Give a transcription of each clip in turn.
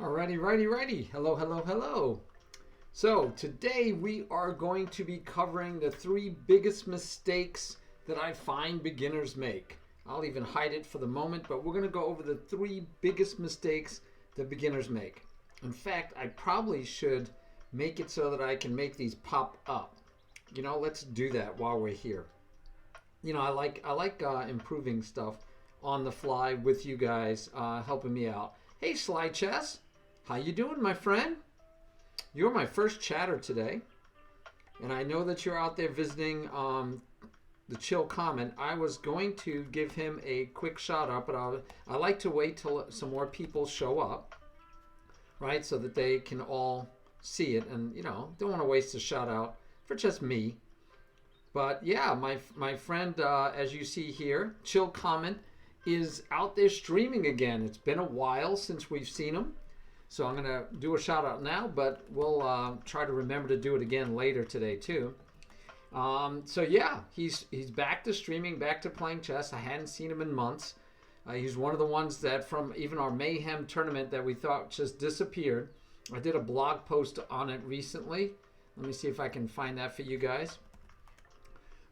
Alrighty, righty. Hello, hello, hello. So today we are going to be covering the three biggest mistakes that I find beginners make. I'll even hide it for the moment, but we're going to go over the three biggest mistakes that beginners make. In fact, I probably should make it so that I can make these pop up. Let's do that while we're here. I like improving stuff on the fly with you guys helping me out. Hey, Sly Chess. How you doing, my friend? You're my first chatter today, and I know that you're out there visiting the Chill Comment. I was going to give him a quick shout out, but I like to wait till some more people show up, right, so that they can all see it, and don't want to waste a shout out for just me. But yeah, my friend, as you see here, Chill Comment is out there streaming again. It's been a while since we've seen him. So I'm going to do a shout out now, but we'll try to remember to do it again later today too. So yeah, he's back to streaming, back to playing chess. I hadn't seen him in months. He's one of the ones that from even our Mayhem tournament that we thought just disappeared. I did a blog post on it recently. Let me see if I can find that for you guys.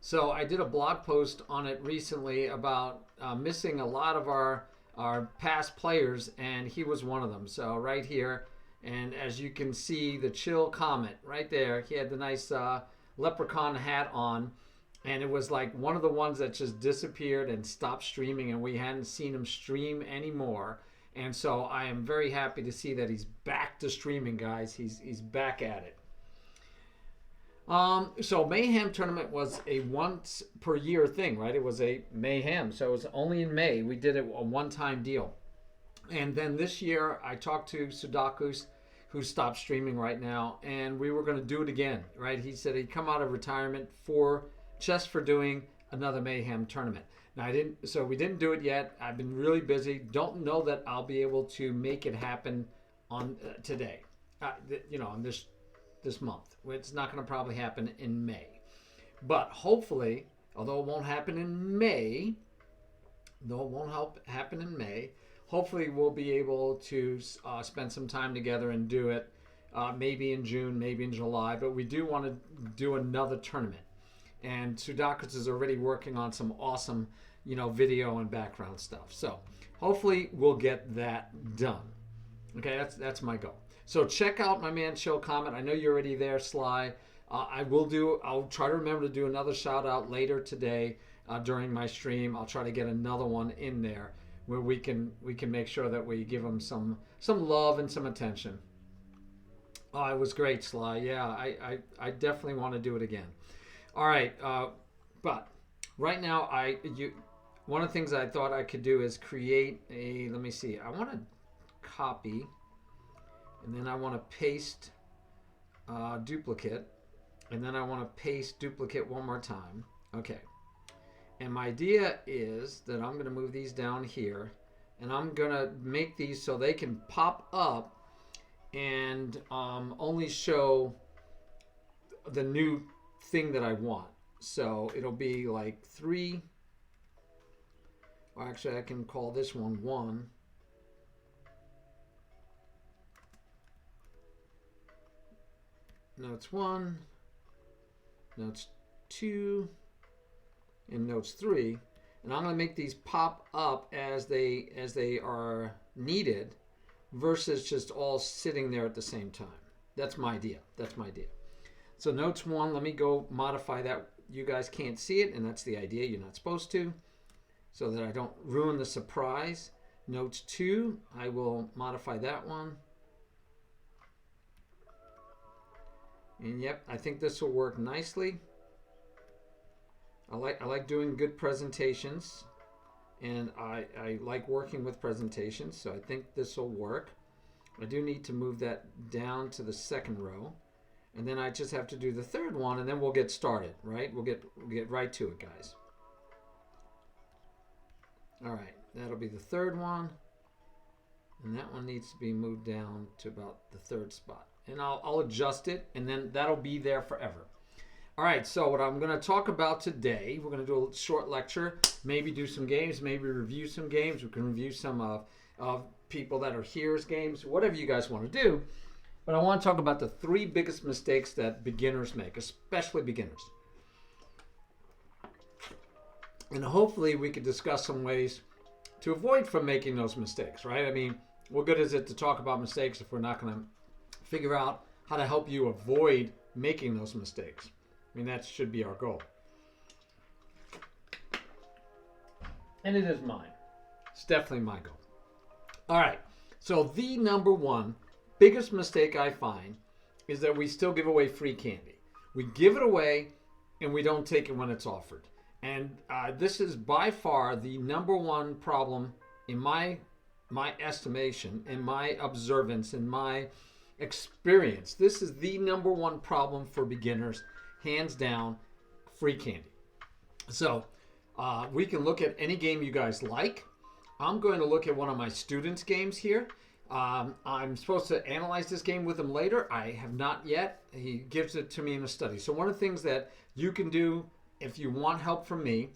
So I did a blog post on it recently about missing a lot of our past players, and he was one of them. So right here, and as you can see, the Chill Comment right there, he had the nice leprechaun hat on, and it was like one of the ones that just disappeared and stopped streaming, and we hadn't seen him stream anymore. And so I am very happy to see that he's back to streaming, guys. He's back at it. So Mayhem tournament was a once per year thing, right? It was a Mayhem, so it was only in May. We did it a one-time deal. And then this year I talked to Sudakus, who stopped streaming right now, and we were going to do it again, right? He said he'd come out of retirement just for doing another Mayhem tournament. Now we didn't do it yet. I've been really busy. Don't know that I'll be able to make it happen on today. On this month. It's not going to probably happen in May. But hopefully, although it won't happen in May, hopefully we'll be able to spend some time together and do it maybe in June, maybe in July. But we do want to do another tournament. And Sudakus is already working on some awesome, video and background stuff. So hopefully we'll get that done. Okay, that's my goal. So check out my man Chill Comment. I know you're already there, Sly. I'll try to remember to do another shout out later today during my stream. I'll try to get another one in there where we can make sure that we give him some love and some attention. Oh, it was great, Sly. Yeah, I definitely want to do it again. All right, but right now one of the things I thought I could do is create a. Let me see. I want to copy. And then I want to paste duplicate. And then I want to paste duplicate one more time. Okay. And my idea is that I'm going to move these down here. And I'm going to make these so they can pop up and only show the new thing that I want. So it'll be like 3. Or actually, I can call this one 1. Notes 1, notes 2, and notes 3. And I'm going to make these pop up as they are needed versus just all sitting there at the same time. That's my idea. So notes 1, let me go modify that. You guys can't see it, and that's the idea. You're not supposed to, so that I don't ruin the surprise. Notes 2, I will modify that one. And yep, I think this will work nicely. I like doing good presentations, and I like working with presentations, so I think this will work. I do need to move that down to the second row, and then I just have to do the third one, and then we'll get started, right? We'll get right to it, guys. All right, that'll be the third one, and that one needs to be moved down to about the third spot. And I'll adjust it, and then that'll be there forever. All right, so what I'm going to talk about today, we're going to do a short lecture, maybe do some games, maybe review some games. We can review some of of people that are hearers games, whatever you guys want to do. But I want to talk about the 3 biggest mistakes that beginners make, especially beginners. And hopefully we could discuss some ways to avoid from making those mistakes, right? I mean, what good is it to talk about mistakes if we're not going to figure out how to help you avoid making those mistakes? I mean, that should be our goal. And it is mine. It's definitely my goal. All right. So the number one biggest mistake I find is that we still give away free candy. We give it away and we don't take it when it's offered. And this is by far the number one problem in my estimation, in my observance, in my experience. This is the number one problem for beginners, hands down, free candy. So we can look at any game you guys like. I'm going to look at one of my students' games here. I'm supposed to analyze this game with him later. I have not yet. He gives it to me in a study. So one of the things that you can do if you want help from me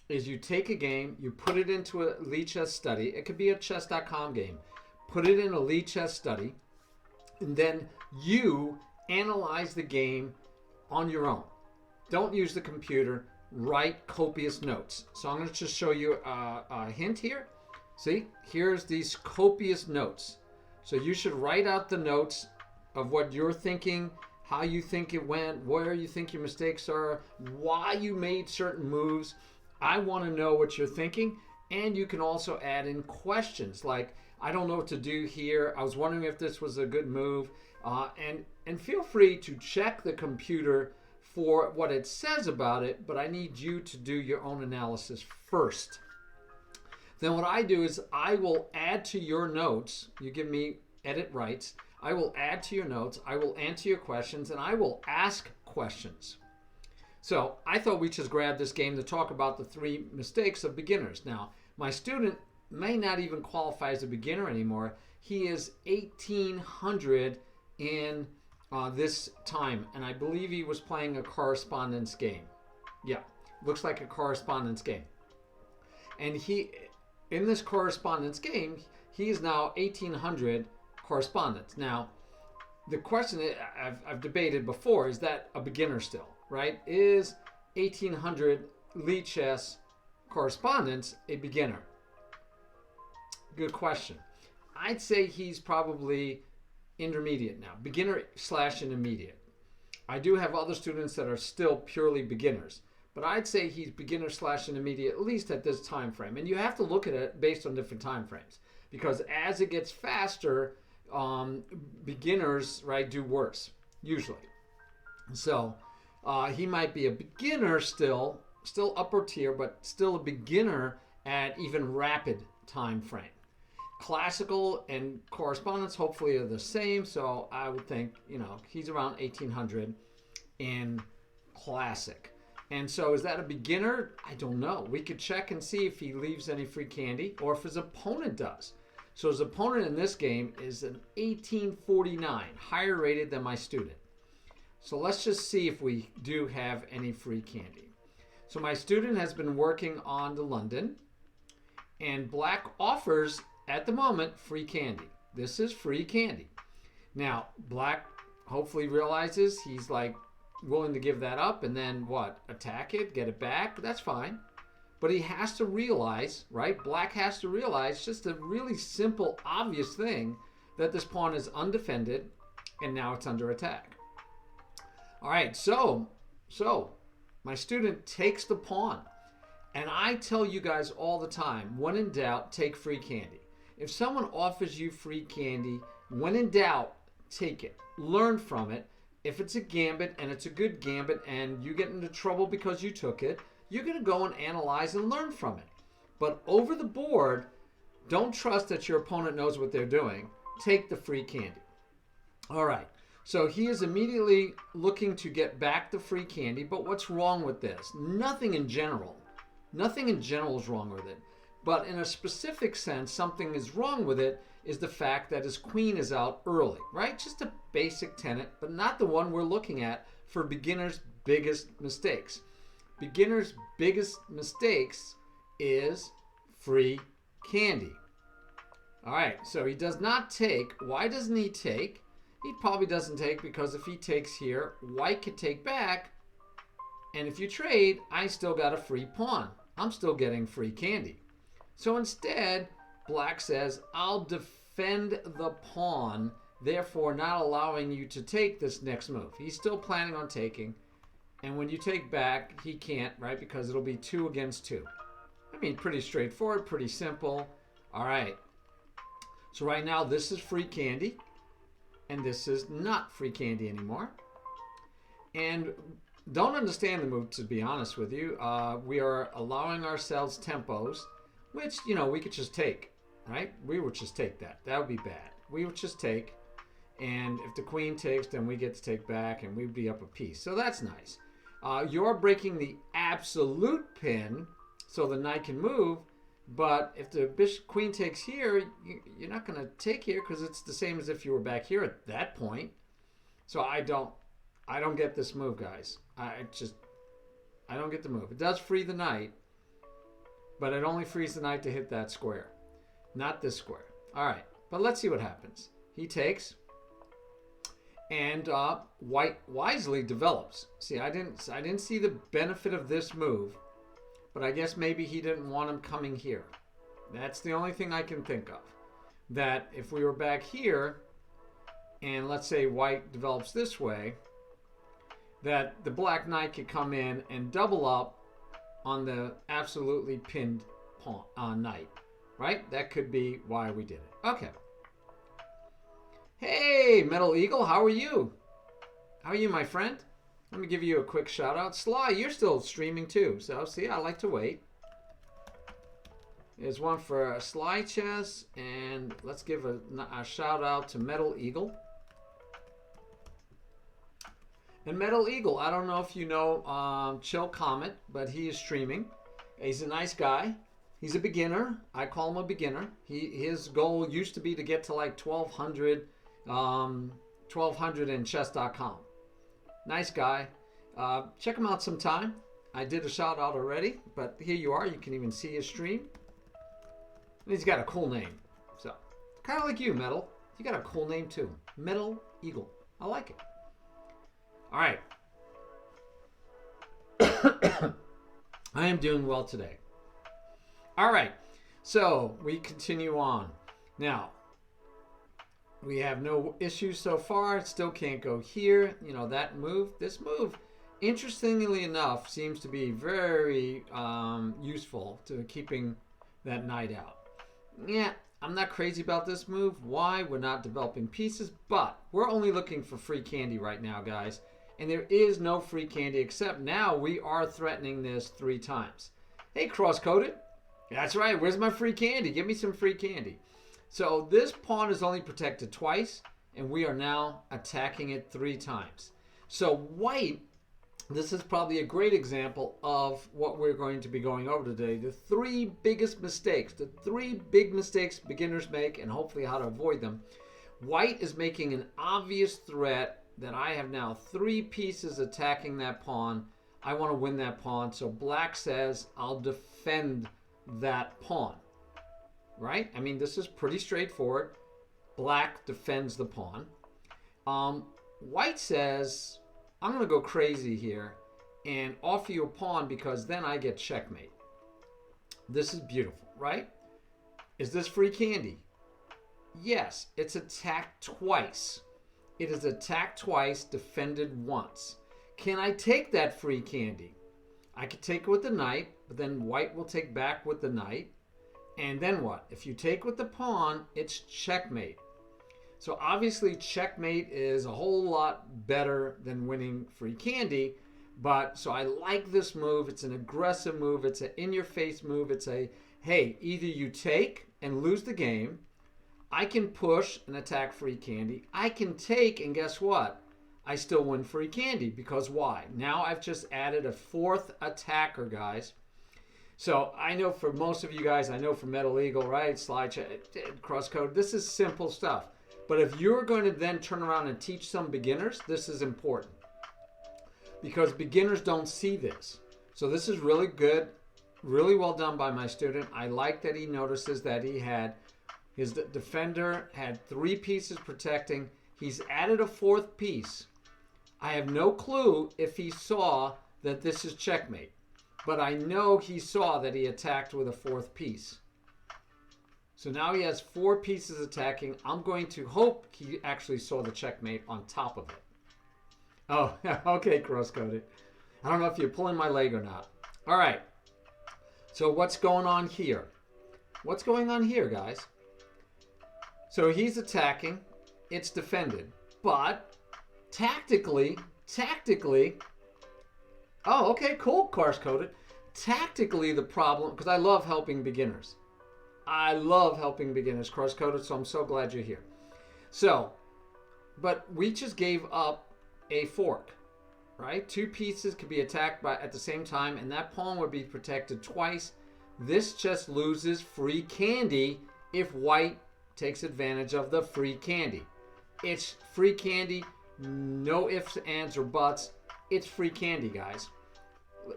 is you take a game, you put it into a Lee Chess study. It could be a chess.com game. Put it in a Lee Chess study, and then you analyze the game on your own. Don't use the computer. Write copious notes. So I'm going to just show you a hint here. See, here's these copious notes. So you should write out the notes of what you're thinking, how you think it went, where you think your mistakes are, why you made certain moves. I want to know what you're thinking. And you can also add in questions like, I don't know what to do here. I was wondering if this was a good move. And feel free to check the computer for what it says about it, but I need you to do your own analysis first. Then what I do is I will add to your notes. You give me edit rights. I will add to your notes. I will answer your questions, and I will ask questions. So I thought we'd just grab this game to talk about the 3 mistakes of beginners. Now, my student may not even qualify as a beginner anymore. He is 1800 in this time, and I believe he was playing a correspondence game. Yeah, looks like a correspondence game. And in this correspondence game, he is now 1800 correspondence. Now, the question I've debated before, is that a beginner still, right? Is 1800 Lee Chess correspondence a beginner? Good question. I'd say he's probably intermediate now, beginner/intermediate. I do have other students that are still purely beginners, but I'd say he's beginner/intermediate, at least at this time frame. And you have to look at it based on different time frames, because as it gets faster, beginners, right, do worse usually. So he might be a beginner still upper tier, but still a beginner at even rapid time frame. Classical and correspondence hopefully are the same, so I would think, he's around 1800 in classic. And so is that a beginner? I don't know. We could check and see if he leaves any free candy or if his opponent does. So his opponent in this game is an 1849, higher rated than my student. So let's just see if we do have any free candy. So my student has been working on the London, and Black offers at the moment free candy. This is free candy. Now, Black hopefully realizes he's like willing to give that up and then what? Attack it, get it back. That's fine. But he has to realize, right? Black has to realize just a really simple, obvious thing, that this pawn is undefended and now it's under attack. All right, so my student takes the pawn. And I tell you guys all the time, when in doubt, take free candy. If someone offers you free candy, when in doubt, take it. Learn from it. If it's a gambit and it's a good gambit and you get into trouble because you took it, you're going to go and analyze and learn from it. But over the board, don't trust that your opponent knows what they're doing. Take the free candy. All right. So he is immediately looking to get back the free candy. But what's wrong with this? Nothing in general. Nothing in general is wrong with it. But in a specific sense, something is wrong with it is the fact that his queen is out early, right? Just a basic tenet, but not the one we're looking at for beginners' biggest mistakes. Beginners' biggest mistakes is free candy. All right, so he does not take. Why doesn't he take? He probably doesn't take because if he takes here, white could take back. And if you trade, I still got a free pawn. I'm still getting free candy. So instead, black says, I'll defend the pawn, therefore not allowing you to take this next move. He's still planning on taking. And when you take back, he can't, right? Because it'll be 2 against 2. I mean, pretty straightforward, pretty simple. All right. So right now, this is free candy. And this is not free candy anymore. And don't understand the move, to be honest with you. We are allowing ourselves tempos, which, you know, we could just take, right? We would just take that. That would be bad. We would just take. And if the queen takes, then we get to take back, and we'd be up a piece. So that's nice. You're breaking the absolute pin, so the knight can move. But if the queen takes here, you're not going to take here because it's the same as if you were back here at that point. So I don't get this move, guys. I don't get the move. It does free the knight, but it only frees the knight to hit that square, not this square. All right, but let's see what happens. He takes, and white wisely develops. See, I didn't see the benefit of this move. But I guess maybe he didn't want him coming here. That's the only thing I can think of. That if we were back here, and let's say white develops this way, that the black knight could come in and double up on the absolutely pinned pawn, knight. Right? That could be why we did it. Okay. Hey, Metal Eagle, how are you? How are you, my friend? Let me give you a quick shout out. Sly, you're still streaming too. So, see, I like to wait. There's one for Sly Chess. And let's give a shout out to Metal Eagle. And Metal Eagle, I don't know if you know Chill Comet, but he is streaming. He's a nice guy. He's a beginner. I call him a beginner. His goal used to be to get to like 1200 in chess.com. Nice guy. Check him out sometime. I did a shout out already, but here you are. You can even see his stream. And he's got a cool name. So, kind of like you, Metal. You got a cool name too. Metal Eagle. I like it. All right. I am doing well today. All right. So, we continue on. Now, we have no issues so far. Still can't go here. You know, that move. This move, interestingly enough, seems to be very useful to keeping that knight out. Yeah, I'm not crazy about this move. Why? We're not developing pieces, but we're only looking for free candy right now, guys. And there is no free candy, except now we are threatening this 3 times. Hey, cross-coded. That's right. Where's my free candy? Give me some free candy. So this pawn is only protected twice, and we are now attacking it 3 times. So white, this is probably a great example of what we're going to be going over today. The 3 biggest mistakes, the 3 big mistakes beginners make, and hopefully how to avoid them. White is making an obvious threat that I have now 3 pieces attacking that pawn. I want to win that pawn. So black says, I'll defend that pawn. Right? I mean, this is pretty straightforward. Black defends the pawn. White says, I'm going to go crazy here and offer you a pawn because then I get checkmate. This is beautiful, right? Is this free candy? Yes, it's attacked twice. It is attacked twice, defended once. Can I take that free candy? I could take it with the knight, but then white will take back with the knight. And then what? If you take with the pawn, it's checkmate. So obviously checkmate is a whole lot better than winning free candy. But so I like this move. It's an aggressive move. It's an in-your-face move. It's a, hey, either you take and lose the game. I can push and attack free candy. I can take, and guess what? I still win free candy. Because why? Now I've just added a 4th attacker, guys. So I know for most of you guys, I know for Metal Eagle, right? Slide crosscode. This is simple stuff. But if you're going to then turn around and teach some beginners, this is important. Because beginners don't see this. So this is really good. Really well done by my student. I like that he notices that he had His defender had 3 pieces protecting. He's added a 4th piece. I have no clue if he saw that this is checkmate, but I know he saw that he attacked with a 4th piece. So now he has 4 pieces attacking. I'm going to hope he actually saw the checkmate on top of it. Oh, okay, cross-coded. I don't know if you're pulling my leg or not. All right. So what's going on here? What's going on here, guys? So he's attacking. It's defended. But tactically, oh, okay, cool, cross-coded. Tactically, the problem, because I love helping beginners. I love helping beginners, cross-coded, so I'm so glad you're here. So, but we just gave up a fork, right? 2 pieces could be attacked by at the same time, and that pawn would be protected twice. This just loses free candy if white takes advantage of the free candy. It's free candy, no ifs, ands, or buts. It's free candy, guys.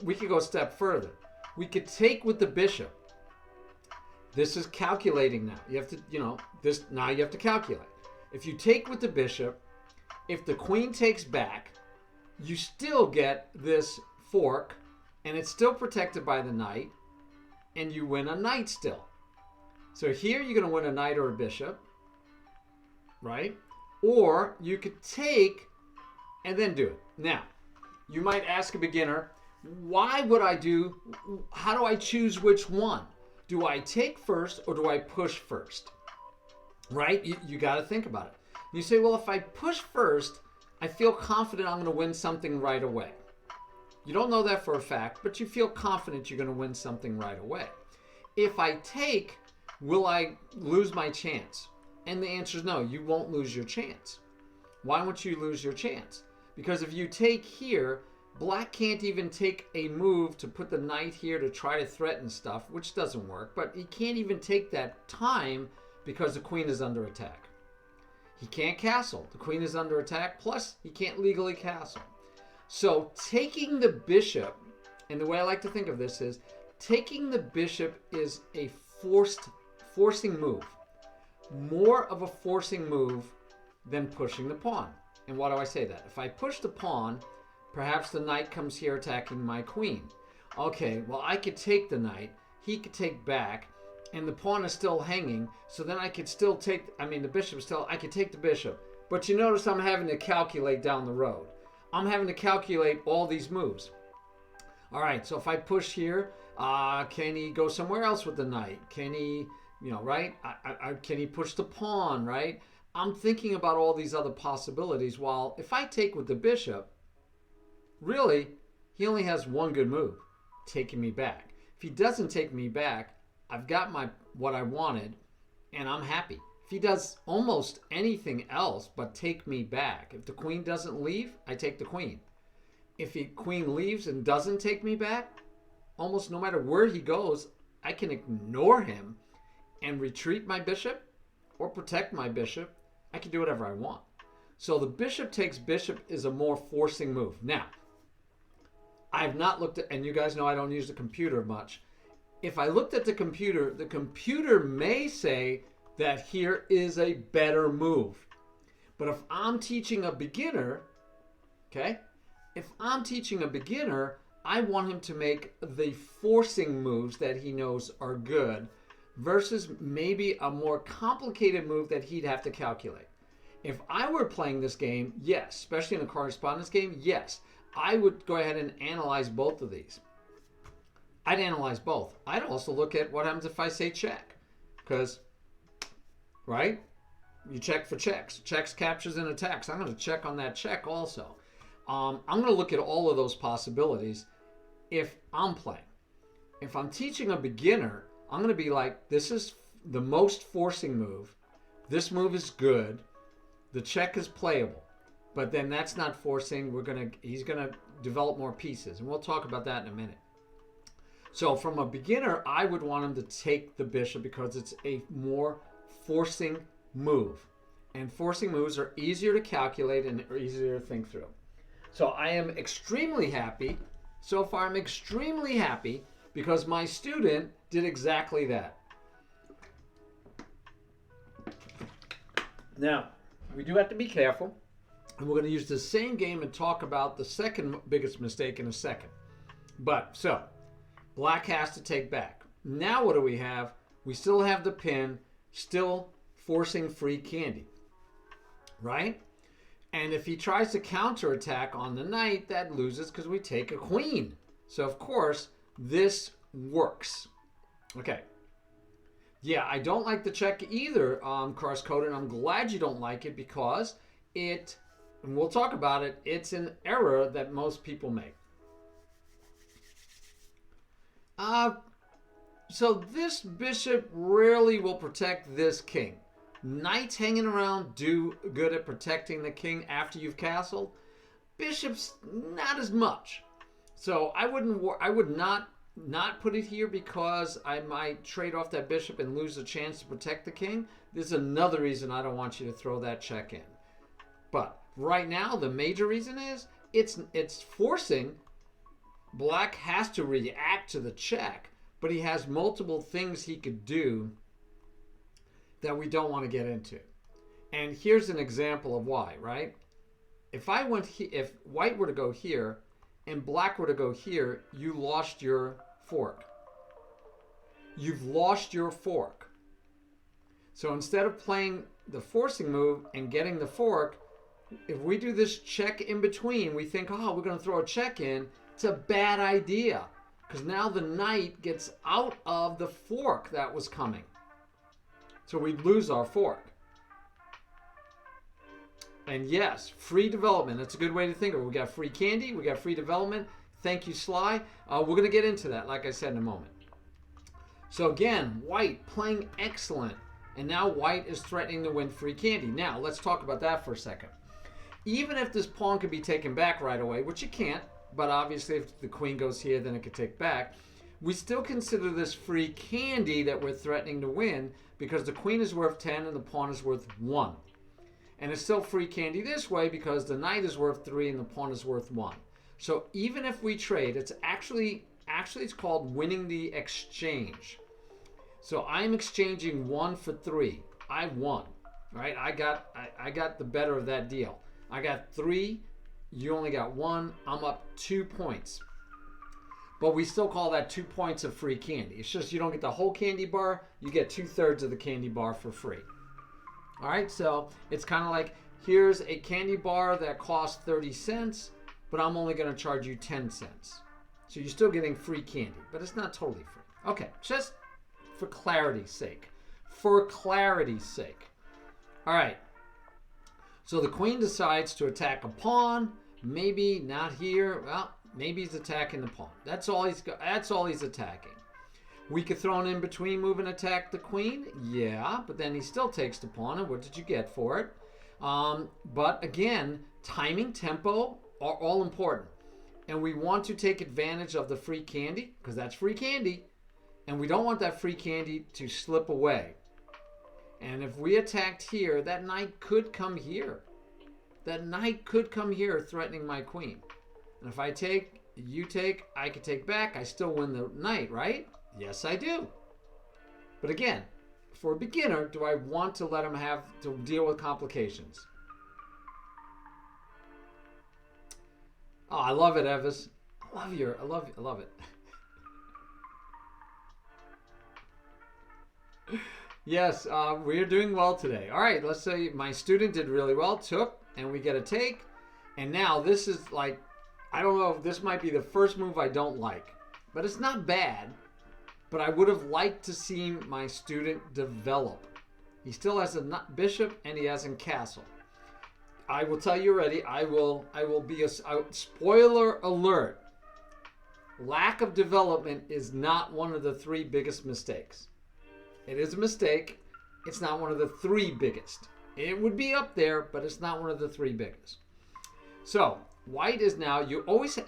We could go a step further. We could take with the bishop. This is calculating now. You have to, now you have to calculate. If you take with the bishop, if the queen takes back, you still get this fork, and it's still protected by the knight, and you win a knight still. So here you're going to win a knight or a bishop, right? Or you could take and then do it. Now, you might ask a beginner, how do I choose which one? Do I take first or do I push first? Right? You got to think about it. You say, well, if I push first, I feel confident I'm going to win something right away. You don't know that for a fact, but you feel confident you're going to win something right away. If I take, will I lose my chance? And the answer is no, you won't lose your chance. Why won't you lose your chance? Because if you take here, black can't even take a move to put the knight here to try to threaten stuff, which doesn't work, but he can't even take that time because the queen is under attack. He can't castle. The queen is under attack, plus he can't legally castle. So taking the bishop, and the way I like to think of this is, taking the bishop is a forcing move. More of a forcing move than pushing the pawn. And why do I say that? If I push the pawn, perhaps the knight comes here attacking my queen. Okay, well, I could take the knight, he could take back, and the pawn is still hanging, so then I could still take, I could take the bishop. But you notice I'm having to calculate down the road. I'm having to calculate all these moves. All right, so if I push here, can he go somewhere else with the knight? Can he, right? Can he push the pawn, right? I'm thinking about all these other possibilities, while if I take with the bishop, really, he only has one good move, taking me back. If he doesn't take me back, I've got what I wanted, and I'm happy. If he does almost anything else but take me back, if the queen doesn't leave, I take the queen. If the queen leaves and doesn't take me back, almost no matter where he goes, I can ignore him and retreat my bishop or protect my bishop. I can do whatever I want. So the bishop takes bishop is a more forcing move. Now, I've not looked at, and you guys know I don't use the computer much. If I looked at the computer may say that here is a better move. But if I'm teaching a beginner, okay, I want him to make the forcing moves that he knows are good versus maybe a more complicated move that he'd have to calculate. If I were playing this game, yes, especially in a correspondence game, yes, I would go ahead and analyze both of these. I'd analyze both. I'd also look at what happens if I say check. Because, right? You check for checks. Checks, captures, and attacks. I'm going to check on that check also. I'm going to look at all of those possibilities if I'm playing. If I'm teaching a beginner, I'm going to be like, this is the most forcing move. This move is good. The check is playable. But then that's not forcing. He's going to develop more pieces. And we'll talk about that in a minute. So from a beginner, I would want him to take the bishop because it's a more forcing move. And forcing moves are easier to calculate and easier to think through. So I am extremely happy. So far, I'm extremely happy because my student did exactly that. Now, we do have to be careful, and we're going to use the same game and talk about the second biggest mistake in a second. But, so, black has to take back. Now what do we have? We still have the pin, still forcing free candy, right? And if he tries to counterattack on the knight, that loses because we take a queen. So, of course, this works. Okay. Yeah, I don't like the check either, Cross-Coded. I'm glad you don't like it because and we'll talk about it, it's an error that most people make. So this bishop rarely will protect this king. Knights hanging around do good at protecting the king after you've castled. Bishops, not as much. So I would not put it here because I might trade off that bishop and lose a chance to protect the king. This is another reason I don't want you to throw that check in. But right now, the major reason is it's forcing. Black has to react to the check, but he has multiple things he could do that we don't want to get into. And here's an example of why, right? If white were to go here and black were to go here, you lost your fork. You've lost your fork. So instead of playing the forcing move and getting the fork, if we do this check in between, we think, oh, we're going to throw a check in. It's a bad idea because now the knight gets out of the fork that was coming. So we lose our fork. And yes, free development. That's a good way to think of it. We got free candy. We got free development. Thank you, Sly. We're going to get into that, like I said, in a moment. So again, white playing excellent. And now white is threatening to win free candy. Now, let's talk about that for a second. Even if this pawn could be taken back right away, which it can't, but obviously if the queen goes here, then it could take back, we still consider this free candy that we're threatening to win because the queen is worth 10 and the pawn is worth 1. And it's still free candy this way because the knight is worth 3 and the pawn is worth 1. So even if we trade, it's actually it's called winning the exchange. So I'm exchanging 1 for 3. I won, right? I got the better of that deal. I got 3. You only got 1. I'm up 2 points. But we still call that 2 points of free candy. It's just you don't get the whole candy bar. You get 2/3 of the candy bar for free. All right, so it's kind of like here's a candy bar that costs 30 cents, but I'm only going to charge you 10 cents. So you're still getting free candy, but it's not totally free. Okay, just for clarity's sake. For clarity's sake. All right. So the queen decides to attack a pawn. Maybe not here. Well, maybe he's attacking the pawn. That's all he's attacking. We could throw an in-between move and attack the queen. Yeah, but then he still takes the pawn. And what did you get for it? But again, timing, tempo are all important. And we want to take advantage of the free candy because that's free candy. And we don't want that free candy to slip away. And if we attacked here, that knight could come here. That knight could come here threatening my queen. And if I take, you take, I could take back. I still win the knight, right? Yes, I do. But again, for a beginner, do I want to let him have to deal with complications? Oh, I love it, Evis. I love it. Yes, we're doing well today. All right, let's say my student did really well, took, and we get a take. And now this is like, I don't know if this might be the first move I don't like, but it's not bad. But I would have liked to see my student develop. He still has a bishop and he hasn't castle. I will tell you already, I will be a spoiler alert. Lack of development is not one of the 3 biggest mistakes. It is a mistake. It's not one of the 3 biggest. It would be up there, but it's not one of the 3 biggest. So white is now,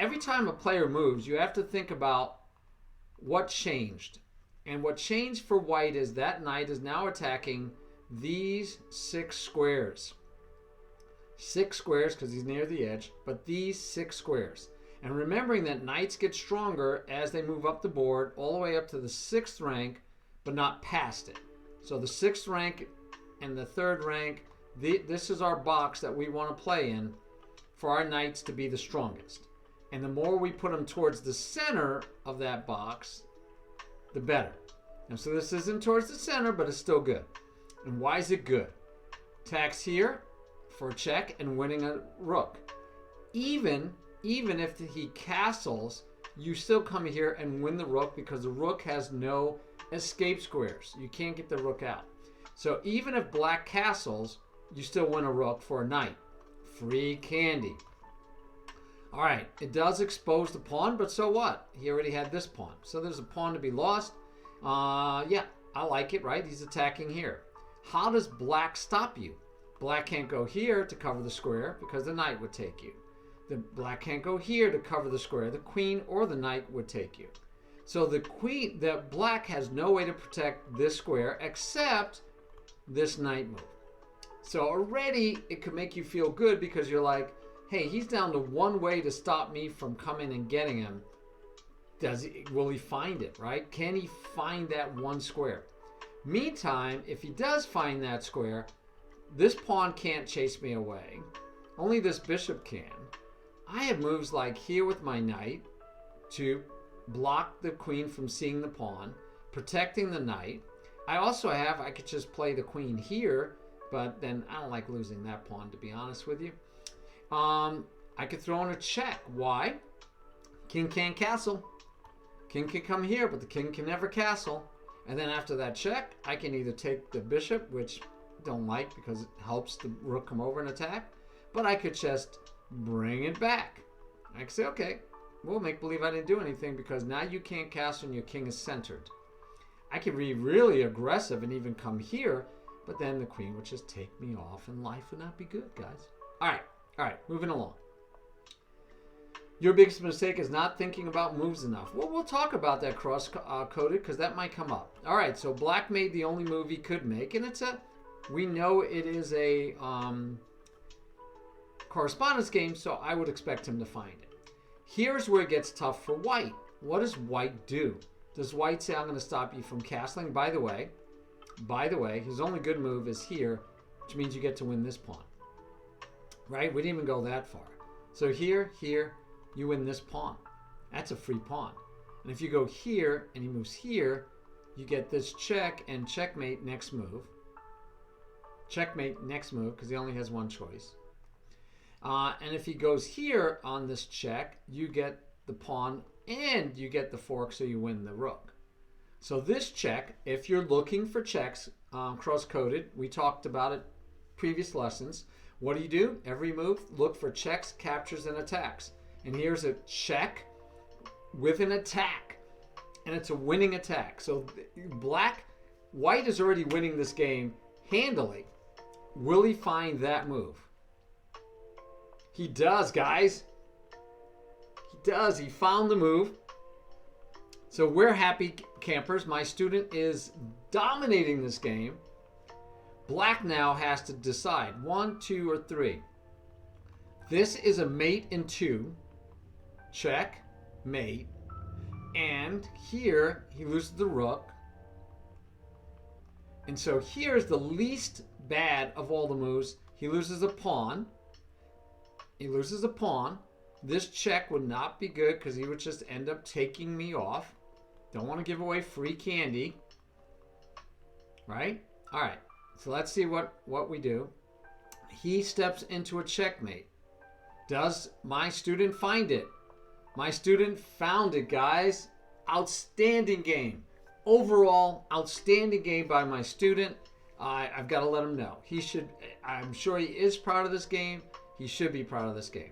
every time a player moves, you have to think about what changed. And what changed for white is that knight is now attacking these 6 squares. 6 squares because he's near the edge, but these 6 squares. And remembering that knights get stronger as they move up the board all the way up to the 6th rank, but not past it. So the 6th rank and the 3rd rank, This is our box that we want to play in for our knights to be the strongest. And the more we put them towards the center of that box, the better. And so this isn't towards the center, but it's still good. And why is it good? Attacks here for a check and winning a rook. Even if he castles, you still come here and win the rook because the rook has no escape squares. You can't get the rook out. So even if black castles, you still win a rook for a knight. Free candy. All right, it does expose the pawn, but so what? He already had this pawn. So there's a pawn to be lost. Yeah, I like it, right? He's attacking here. How does black stop you? Black can't go here to cover the square because the knight would take you. The black can't go here to cover the square. The queen or the knight would take you. So the black has no way to protect this square except this knight move. So already it could make you feel good because you're like, hey, he's down to one way to stop me from coming and getting him. Will he find it, right? Can he find that one square? Meantime, if he does find that square, this pawn can't chase me away. Only this bishop can. I have moves like here with my knight to block the queen from seeing the pawn, protecting the knight. I could just play the queen here, but then I don't like losing that pawn, to be honest with you. I could throw in a check. Why? King can't castle. King can come here, but the king can never castle. And then after that check, I can either take the bishop, which I don't like because it helps the rook come over and attack, but I could just bring it back. I could say, okay, we'll make believe I didn't do anything because now you can't castle and your king is centered. I could be really aggressive and even come here, but then the queen would just take me off and life would not be good, guys. All right, moving along. Your biggest mistake is not thinking about moves enough. Well, we'll talk about that cross-coded because that might come up. All right, so black made the only move he could make, and we know it is a correspondence game, so I would expect him to find it. Here's where it gets tough for white. What does white do? Does white say, I'm going to stop you from castling? By the way, his only good move is here, which means you get to win this pawn. Right? We didn't even go that far. So here, you win this pawn. That's a free pawn. And if you go here and he moves here, you get this check and checkmate next move. Checkmate next move because he only has one choice. And if he goes here on this check, you get the pawn and you get the fork, so you win the rook. So this check, if you're looking for checks, cross-coded, we talked about it previous lessons. What do? Every move, look for checks, captures, and attacks. And here's a check with an attack. And it's a winning attack. So white is already winning this game handily. Will he find that move? He does, guys. He does. He found the move. So we're happy campers. My student is dominating this game. Black now has to decide 1, 2, or 3. This is a mate in 2. Check, mate. And here he loses the rook. And so here's the least bad of all the moves. He loses a pawn. This check would not be good because he would just end up taking me off. Don't want to give away free candy. Right? All right. So let's see what we do. He steps into a checkmate. Does my student find it? My student found it, guys. Outstanding game. Overall, outstanding game by my student. I've got to let him know. I'm sure he is proud of this game. He should be proud of this game.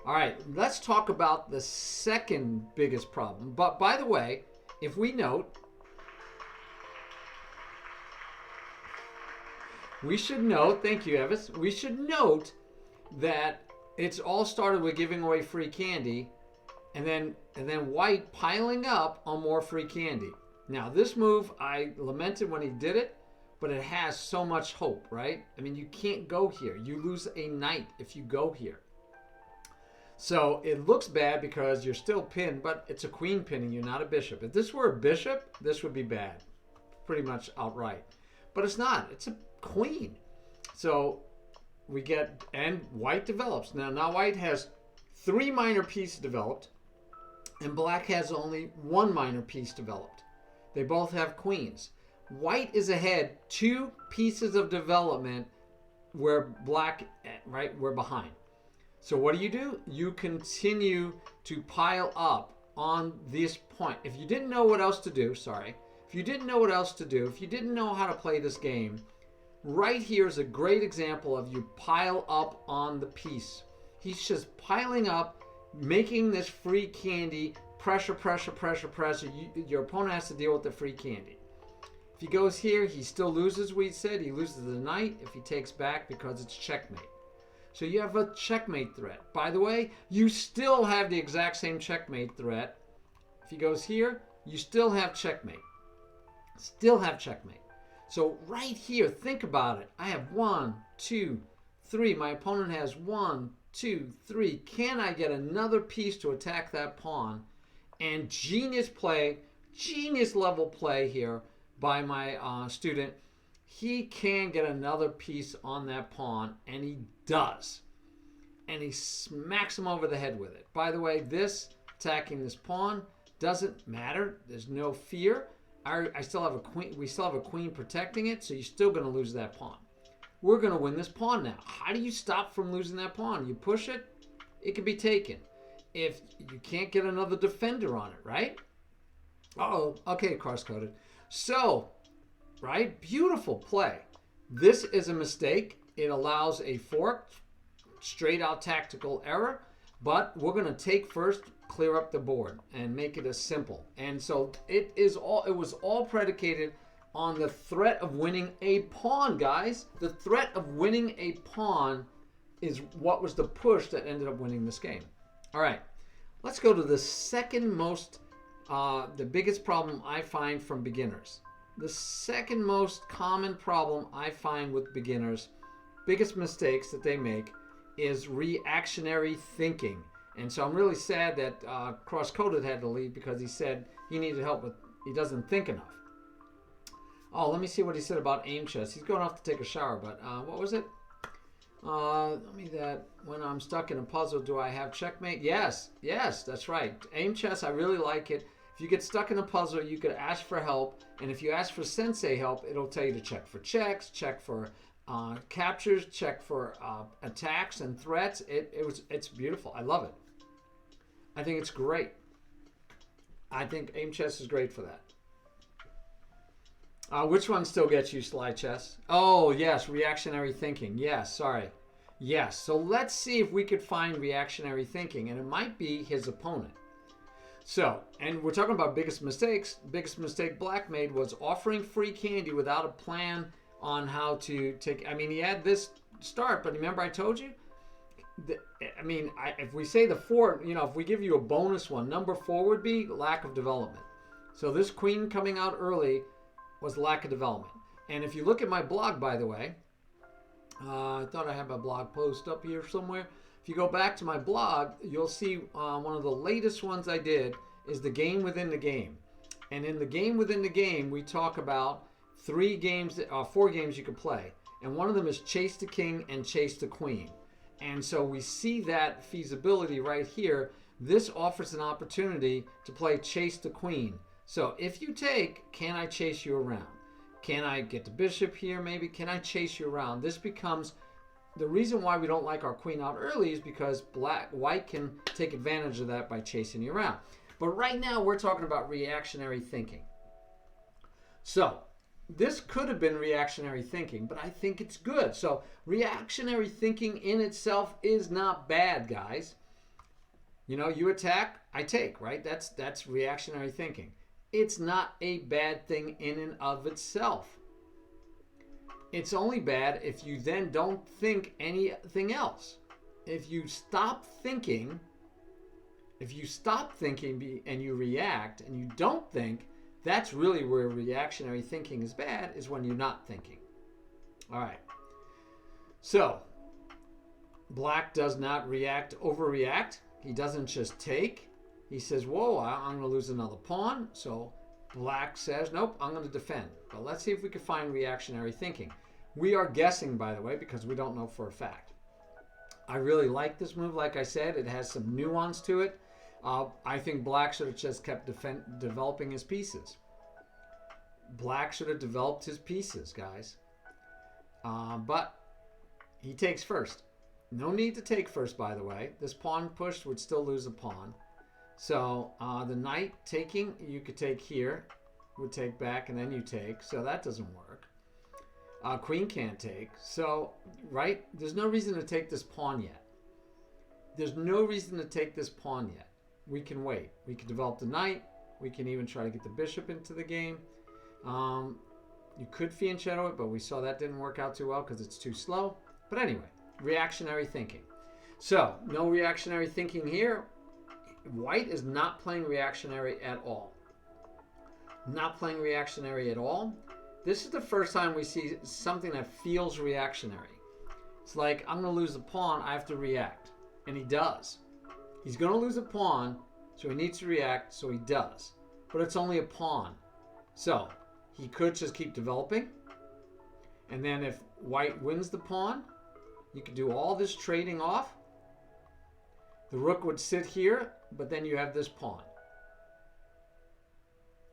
All right, let's talk about the second biggest problem. But by the way, if we note, thank you, Evis. We should note that it's all started with giving away free candy and then white piling up on more free candy. Now, this move, I lamented when he did it, but it has so much hope, right? I mean, you can't go here. You lose a knight if you go here. So it looks bad because you're still pinned, but it's a queen pinning you, not a bishop. If this were a bishop, this would be bad, pretty much outright. But it's not. It's a queen. So we get, and white develops. Now white has 3 minor pieces developed, and black has only 1 minor piece developed. They both have queens. White is ahead 2 pieces of development where black, right, we're behind. So what do? You continue to pile up on this point. If you didn't know what else to do, if you didn't know how to play this game, right here is a great example of you pile up on the piece. He's just piling up, making this free candy, pressure. Your opponent has to deal with the free candy. If he goes here, he still loses, we said. He loses the knight if he takes back because it's checkmate. So you have a checkmate threat. By the way, you still have the exact same checkmate threat. If he goes here, you still have checkmate. So right here, think about it. I have 1, 2, 3. My opponent has 1, 2, 3. Can I get another piece to attack that pawn? And genius level play here by my student. He can get another piece on that pawn, and he does. And he smacks him over the head with it. By the way, this attacking this pawn doesn't matter. There's no fear. I still have a queen. We still have a queen protecting it, so you're still going to lose that pawn. We're going to win this pawn now. How do you stop from losing that pawn? You push it, it can be taken. If you can't get another defender on it, right? Uh-oh, okay, cross-coded. So, right, beautiful play. This is a mistake. It allows a fork, straight out tactical error, but we're going to take first, clear up the board and make it as simple. And so it was all predicated on the threat of winning a pawn, guys. The threat of winning a pawn is what was the push that ended up winning this game. All right, let's go to the second most, the biggest problem I find from beginners. The second most common problem I find with beginners, biggest mistakes that they make, is reactionary thinking. And so I'm really sad that Cross-Coded had to leave because he said he needed help with, he doesn't think enough. Oh, let me see what he said about aim chess. He's going off to take a shower, but what was it? Let me that, when I'm stuck in a puzzle, do I have checkmate? Yes, that's right. Aim chess, I really like it. If you get stuck in a puzzle, you could ask for help. And if you ask for sensei help, it'll tell you to check for checks, check for captures, check for attacks and threats. It's beautiful. I love it. I think it's great. I think aim chess is great for that. Which one still gets you, slide chess? Oh, yes, reactionary thinking. Yes, sorry. Yes, so let's see if we could find reactionary thinking, and it might be his opponent. So, and we're talking about biggest mistakes. Biggest mistake Black made was offering free candy without a plan on how to take. I mean, he had this start, but remember I told you? If we say the 4, if we give you a bonus one, number 4 would be lack of development. So this queen coming out early was lack of development. And if you look at my blog, by the way, I thought I had my blog post up here somewhere. If you go back to my blog, you'll see one of the latest ones I did is the game within the game. And in the game within the game, we talk about 4 games you could play. And one of them is chase the king and chase the queen. And so we see that feasibility right here. This offers an opportunity to play chase the queen. So if you take, can I chase you around? Can I get the bishop here maybe? Can I chase you around? This becomes, the reason why we don't like our queen out early is because white can take advantage of that by chasing you around. But right now we're talking about reactionary thinking. So this could have been reactionary thinking, but I think it's good. So reactionary thinking in itself is not bad, guys. You attack, I take, right? That's reactionary thinking. It's not a bad thing in and of itself. It's only bad if you then don't think anything else. If you stop thinking and you react and you don't think, that's really where reactionary thinking is bad, is when you're not thinking. All right. So, Black does not overreact. He doesn't just take. He says, whoa, I'm going to lose another pawn. So Black says, nope, I'm going to defend. But let's see if we can find reactionary thinking. We are guessing, by the way, because we don't know for a fact. I really like this move. Like I said, it has some nuance to it. I think black should have just kept developing his pieces. Black should have developed his pieces, guys. But he takes first. No need to take first, by the way. This pawn push would still lose a pawn. So the knight taking, you could take here, would take back, and then you take. So that doesn't work. Queen can't take. So, right, there's no reason to take this pawn yet. There's no reason to take this pawn yet. We can wait. We can develop the knight. We can even try to get the bishop into the game. You could fianchetto it, but we saw that didn't work out too well because it's too slow. But anyway, reactionary thinking. So, no reactionary thinking here. White is not playing reactionary at all. Not playing reactionary at all. This is the first time we see something that feels reactionary. It's like, I'm going to lose a pawn, I have to react. And he does. He's going to lose a pawn, so he needs to react, so he does. But it's only a pawn. So, he could just keep developing. And then if white wins the pawn, you could do all this trading off. The rook would sit here, but then you have this pawn.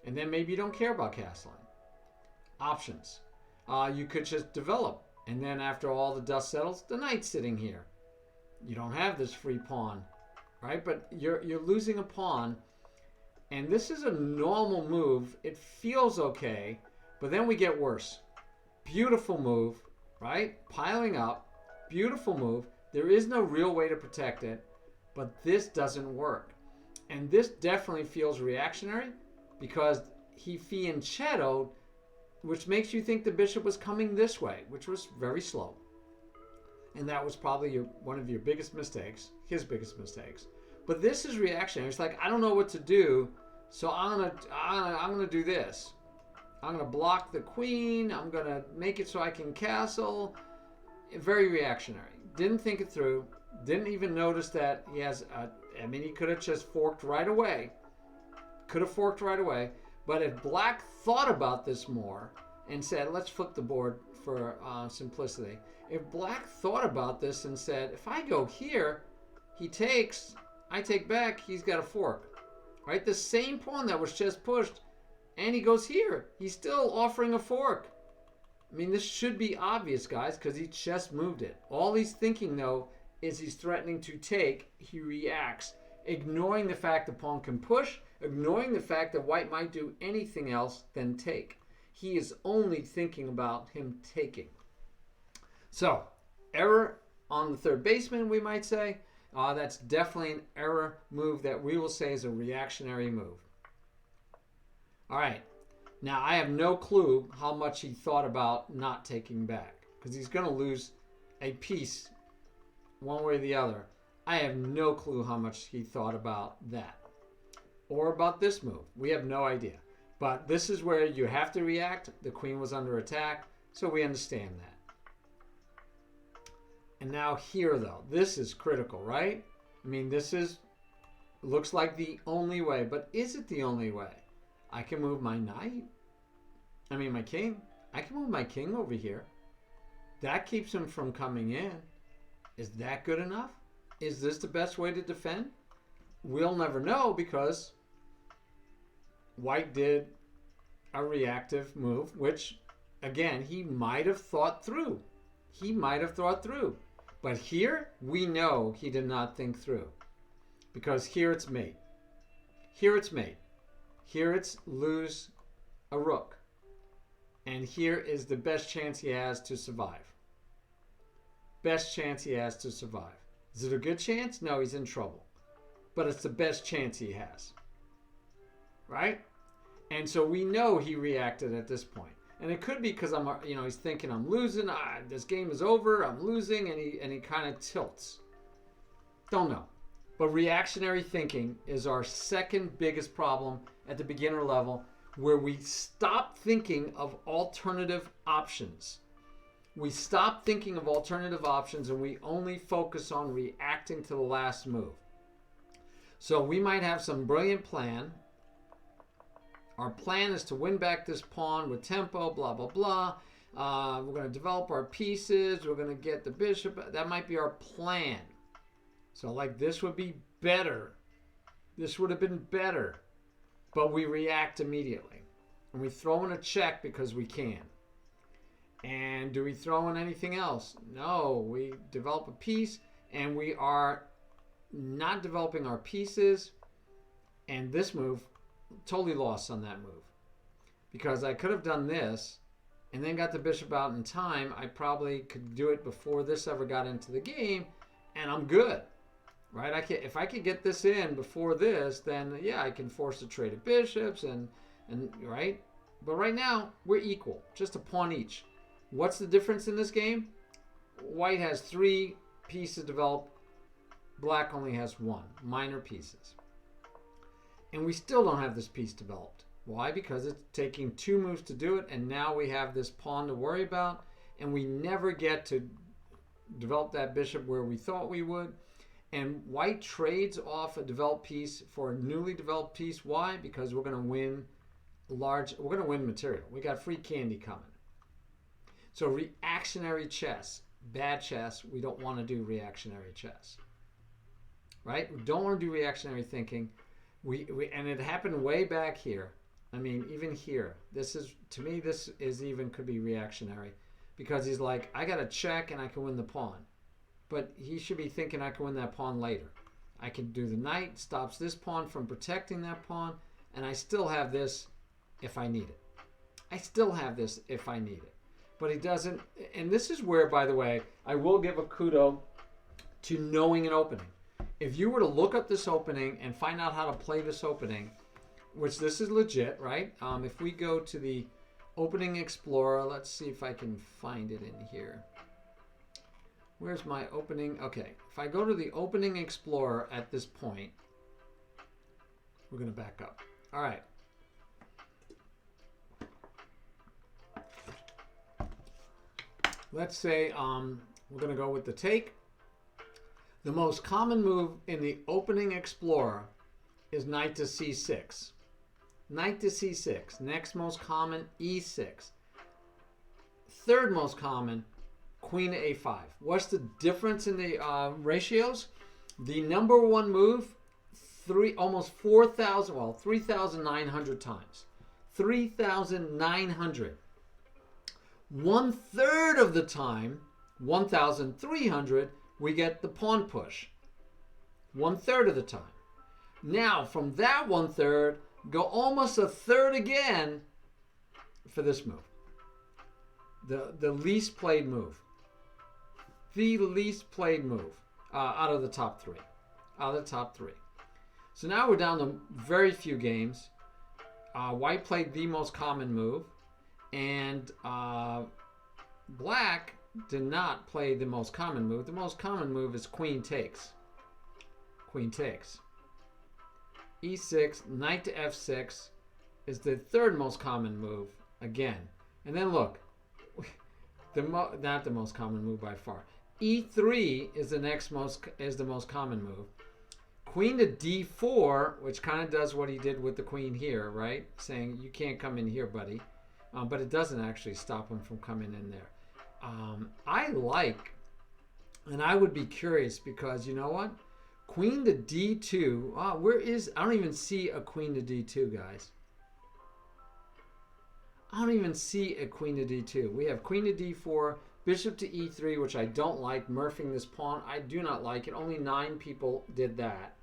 And then maybe you don't care about castling. Options. You could just develop. And then after all the dust settles, the knight's sitting here. You don't have this free pawn, right? But you're losing a pawn. And this is a normal move. It feels okay, but then we get worse. Beautiful move, right? Piling up. Beautiful move. There is no real way to protect it, but this doesn't work. And this definitely feels reactionary because he fianchettoed, which makes you think the bishop was coming this way, which was very slow. And that was probably one of your biggest mistakes, his biggest mistakes. But this is reactionary. It's like, I don't know what to do, so I'm gonna do this. I'm gonna block the queen. I'm gonna make it so I can castle. Very reactionary. Didn't think it through. Didn't even notice that he has he could have just forked right away. Could have forked right away. But if black thought about this more and said, let's flip the board for simplicity. If black thought about this and said, if I go here, he takes, I take back, he's got a fork. Right? The same pawn that was just pushed, and he goes here. He's still offering a fork. I mean, this should be obvious, guys, because he just moved it. All he's thinking, though, is he's threatening to take. He reacts, ignoring the fact the pawn can push, ignoring the fact that white might do anything else than take. He is only thinking about him taking. So, error on the third baseman, we might say. That's definitely an error move that we will say is a reactionary move. All right. Now, I have no clue how much he thought about not taking back because he's going to lose a piece one way or the other. I have no clue how much he thought about that or about this move. We have no idea. But this is where you have to react. The queen was under attack, so we understand that. And now here, though, this is critical, right? I mean, looks like the only way, but is it the only way? I can move my knight. My king. I can move my king over here. That keeps him from coming in. Is that good enough? Is this the best way to defend? We'll never know because white did a reactive move, which, again, he might have thought through. He might have thought through. But here, we know he did not think through. Because here it's mate. Here it's mate. Here it's lose a rook. And here is the best chance he has to survive. Best chance he has to survive. Is it a good chance? No, he's in trouble. But it's the best chance he has. Right? And so we know he reacted at this point. And it could be because he's thinking I'm losing. This game is over. I'm losing, and he kind of tilts. Don't know. But reactionary thinking is our second biggest problem at the beginner level, where we stop thinking of alternative options. We stop thinking of alternative options, and we only focus on reacting to the last move. So we might have some brilliant plan. Our plan is to win back this pawn with tempo, blah, blah, blah. We're going to develop our pieces. We're going to get the bishop. That might be our plan. So like this would be better. This would have been better. But we react immediately. And we throw in a check because we can. And do we throw in anything else? No. We develop a piece and we are not developing our pieces. And this move, totally lost on that move. Because I could have done this and then got the bishop out in time. I probably could do it before this ever got into the game, and I'm good, right? If I could get this in before this, then yeah, I can force a trade of bishops and right? But right now, we're equal, just a pawn each. What's the difference in this game? White has 3 pieces developed. Black only has 1, minor pieces. And we still don't have this piece developed. Why? Because it's taking 2 moves to do it, and now we have this pawn to worry about, and we never get to develop that bishop where we thought we would. And white trades off a developed piece for a newly developed piece. Why? Because we're going to win material. We got free candy coming. So reactionary chess, bad chess. We don't want to do reactionary chess, right? We don't want to do reactionary thinking. And it happened way back here. I mean, even here, to me, this could be reactionary, because he's like, I got to check and I can win the pawn. But he should be thinking I can win that pawn later. I can do the knight, stops this pawn from protecting that pawn, and I still have this if I need it. I still have this if I need it. But he doesn't, and this is where, by the way, I will give a kudo to knowing an opening. If you were to look up this opening and find out how to play this opening, which this is legit, right? If we go to the Opening Explorer, let's see if I can find it in here. Where's my opening? Okay, if I go to the Opening Explorer at this point, we're going to back up. All right. Let's say we're going to go with the take. The most common move in the Opening Explorer is knight to c6. Knight to c6. Next most common, e6. Third most common, queen to a5. What's the difference in the ratios? The number 1 move, almost 4,000, well, 3,900 times. 3,900. 1/3 of the time, 1,300, we get the pawn push. 1/3 of the time. Now, from that 1/3, go almost 1/3 again for this move. The least played move. The least played move out of the top 3. Out of the top 3. So now we're down to very few games. White played the most common move. And black did not play the most common move. The most common move is queen takes. Queen takes. e6, knight to f6 is the 3rd most common move again. And then look, not the most common move by far. e3 is the most common move. Queen to d4, which kind of does what he did with the queen here, right? Saying you can't come in here, buddy. But it doesn't actually stop him from coming in there. I like, and I would be curious, because you know what? Queen to d2. I don't even see a queen to d2, guys. I don't even see a queen to d2. We have queen to d4, bishop to e3, which I don't like. Murphing this pawn, I do not like it. Only 9 people did that.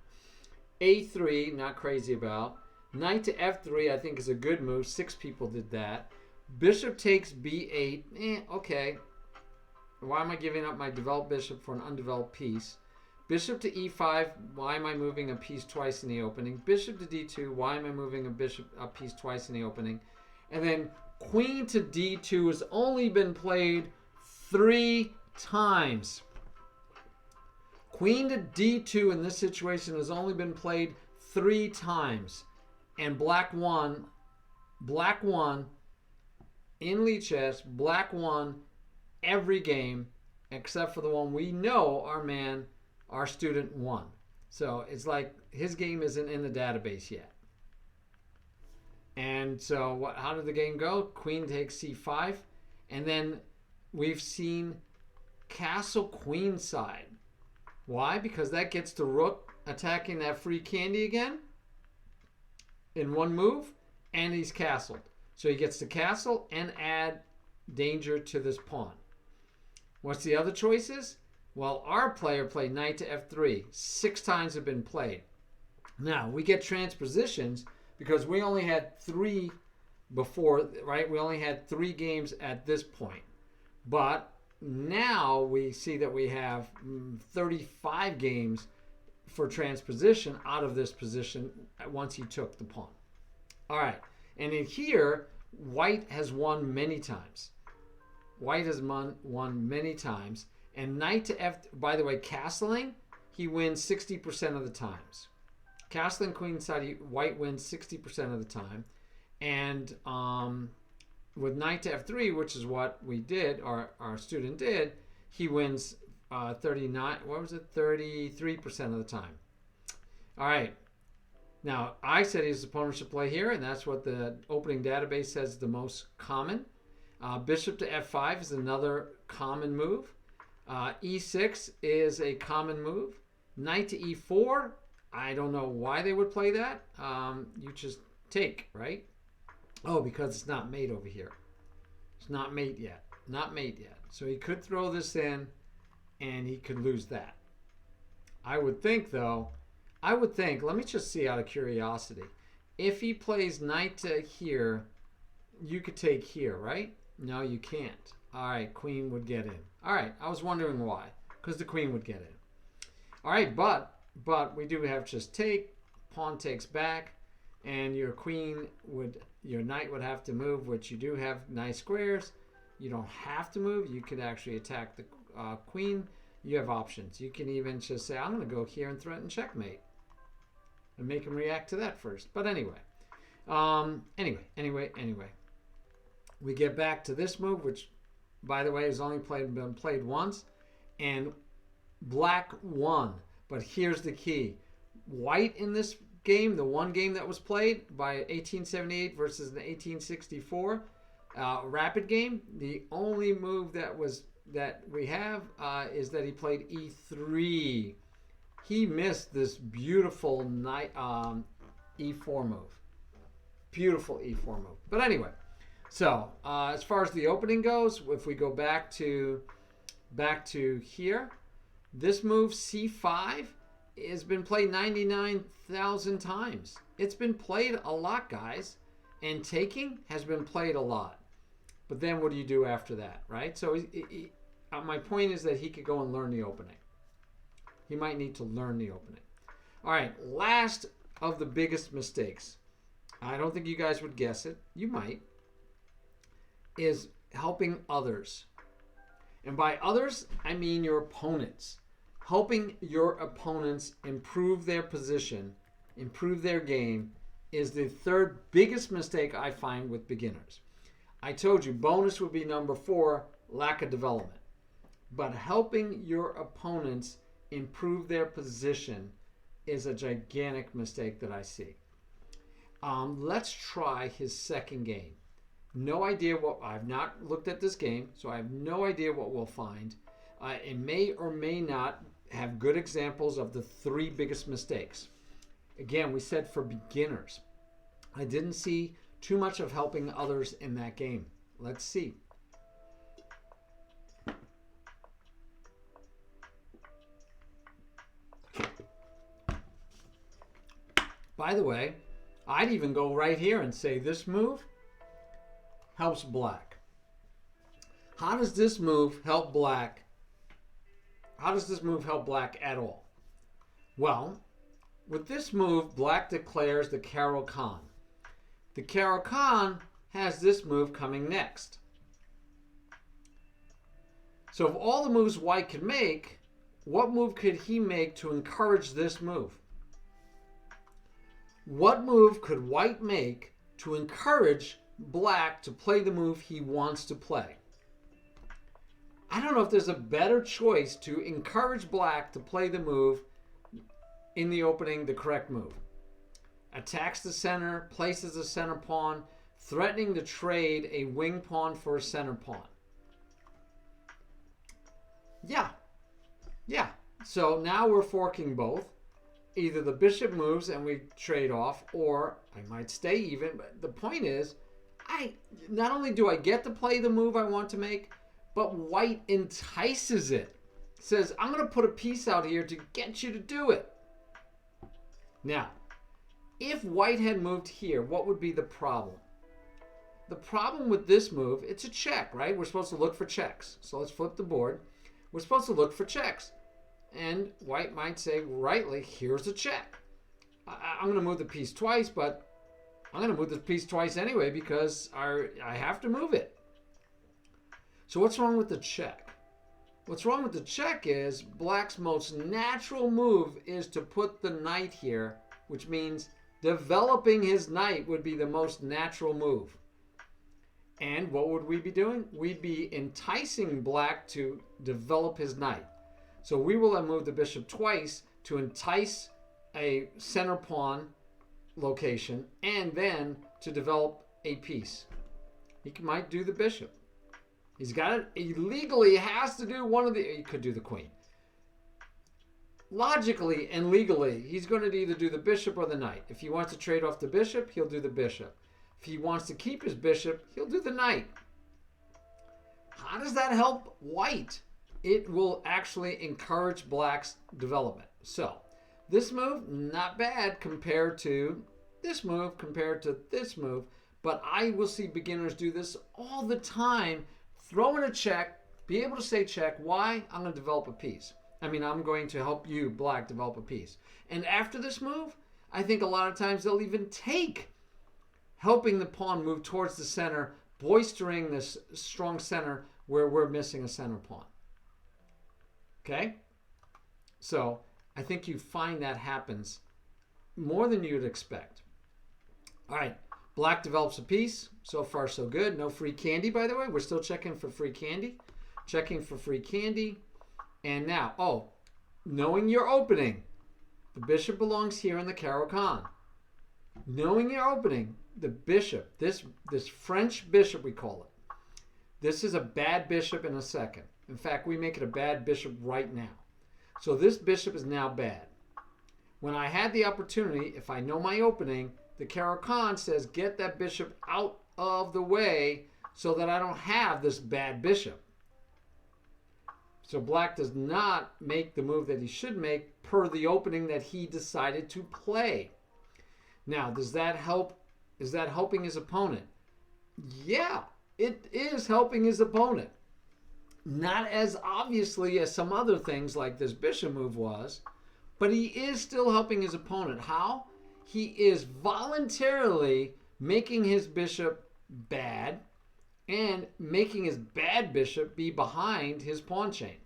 a3, not crazy about. Knight to f3, I think is a good move. 6 people did that. Bishop takes b8. Okay. Why am I giving up my developed bishop for an undeveloped piece? Bishop to e5. Why am I moving a piece twice in the opening? Bishop to d2. Why am I moving a piece twice in the opening? And then queen to d2 has only been played 3 times. Queen to d2 in this situation has only been played 3 times. And black won in Lichess, black won every game except for the one we know our student won. So it's like his game isn't in the database yet. And so how did the game go? Queen takes c5. And then we've seen castle queenside. Why? Because that gets the rook attacking that free candy again in one move, and he's castled. So he gets to castle and add danger to this pawn. What's the other choices? Well, our player played knight to f3. 6 times have been played. Now, we get transpositions because we only had 3 before, right? We only had 3 games at this point. But now we see that we have 35 games for transposition out of this position once he took the pawn. All right. And in here, white has won many times. White has won many times. And knight to f, by the way, castling, he wins 60% of the times. Castling queenside, white wins 60% of the time. And with knight to f3, which is what we did, or our student did, he wins 33% of the time. All right. Now, I said his opponent should play here, and that's what the opening database says is the most common. Bishop to f5 is another common move. E6 is a common move. Knight to e4, I don't know why they would play that. You just take, right? Oh, because it's not mate over here. It's not mate yet. Not mate yet. So he could throw this in, and he could lose that. I would think, though, let me just see out of curiosity. If he plays knight to here, you could take here, right? No, you can't. All right, queen would get in. All right, I was wondering why. Because the queen would get in. All right, but we do have just take. Pawn takes back. And your knight would have to move, which you do have nice squares. You don't have to move. You could actually attack the queen. You have options. You can even just say, I'm going to go here and threaten checkmate. And make him react to that first. But anyway. Anyway. We get back to this move, which, by the way, has only been played once. And black won. But here's the key. White in this game, the one game that was played by 1878 versus an 1864 rapid game, the only move that we have is that he played e3. He missed this beautiful e4 move. Beautiful e4 move. But anyway, so as far as the opening goes, if we go back to here, this move c5 has been played 99,000 times. It's been played a lot, guys. And taking has been played a lot. But then what do you do after that, right? So my point is that he could go and learn the opening. He might need to learn the opening. All right, last of the biggest mistakes. I don't think you guys would guess it. You might. Is helping others. And by others, I mean your opponents. Helping your opponents improve their position, improve their game, is the third biggest mistake I find with beginners. I told you bonus would be number 4, lack of development. But helping your opponents improve their position is a gigantic mistake that I see. Let's try his second game. No idea what, I've not looked at this game, so I have no idea what we'll find. It may or may not have good examples of the 3 biggest mistakes. Again, we said for beginners. I didn't see too much of helping others in that game. Let's see. By the way, I'd even go right here and say this move helps black. How does this move help black? How does this move help black at all? Well, with this move, black declares the Caro-Kann. The Caro-Kann has this move coming next. So of all the moves white could make, what move could he make to encourage this move? What move could white make to encourage black to play the move he wants to play? I don't know if there's a better choice to encourage black to play the move in the opening, the correct move. Attacks the center, places a center pawn, threatening to trade a wing pawn for a center pawn. Yeah, yeah. So now we're forking both. Either the bishop moves and we trade off, or I might stay even. But the point is, I not only do I get to play the move I want to make, but white entices it. Says, I'm going to put a piece out here to get you to do it. Now, if white had moved here, what would be the problem? The problem with this move, it's a check, right? We're supposed to look for checks. So let's flip the board. We're supposed to look for checks. And white might say, rightly, here's a check. I'm going to move the piece twice, but I'm going to move the piece twice anyway because I have to move it. So what's wrong with the check? What's wrong with the check is black's most natural move is to put the knight here, which means developing his knight would be the most natural move. And what would we be doing? We'd be enticing black to develop his knight. So we will have moved the bishop twice to entice a center pawn location and then to develop a piece. He might do the bishop. He's got it. He legally has to do one of the... He could do the queen. Logically and legally, he's going to either do the bishop or the knight. If he wants to trade off the bishop, he'll do the bishop. If he wants to keep his bishop, he'll do the knight. How does that help white? It will actually encourage black's development. So, this move, not bad compared to this move, compared to this move. But I will see beginners do this all the time. Throw in a check, be able to say check. Why? I'm going to develop a piece. I'm going to help you, black, develop a piece. And after this move, I think a lot of times they'll even take helping the pawn move towards the center, bolstering this strong center where we're missing a center pawn. Okay? So I think you find that happens more than you'd expect. All right. Black develops a piece. So far, so good. No free candy, by the way. We're still checking for free candy. Checking for free candy. And now, knowing your opening. The bishop belongs here in the Caro-Kann. Knowing your opening, the bishop, this French bishop we call it. This is a bad bishop in a second. In fact, we make it a bad bishop right now. So this bishop is now bad. When I had the opportunity, if I know my opening, the Caro-Kann says get that bishop out of the way so that I don't have this bad bishop. So black does not make the move that he should make per the opening that he decided to play. Now, does that help? Is that helping his opponent? Yeah, it is helping his opponent. Not as obviously as some other things like this bishop move was, but he is still helping his opponent. How? He is voluntarily making his bishop bad and making his bad bishop be behind his pawn chain.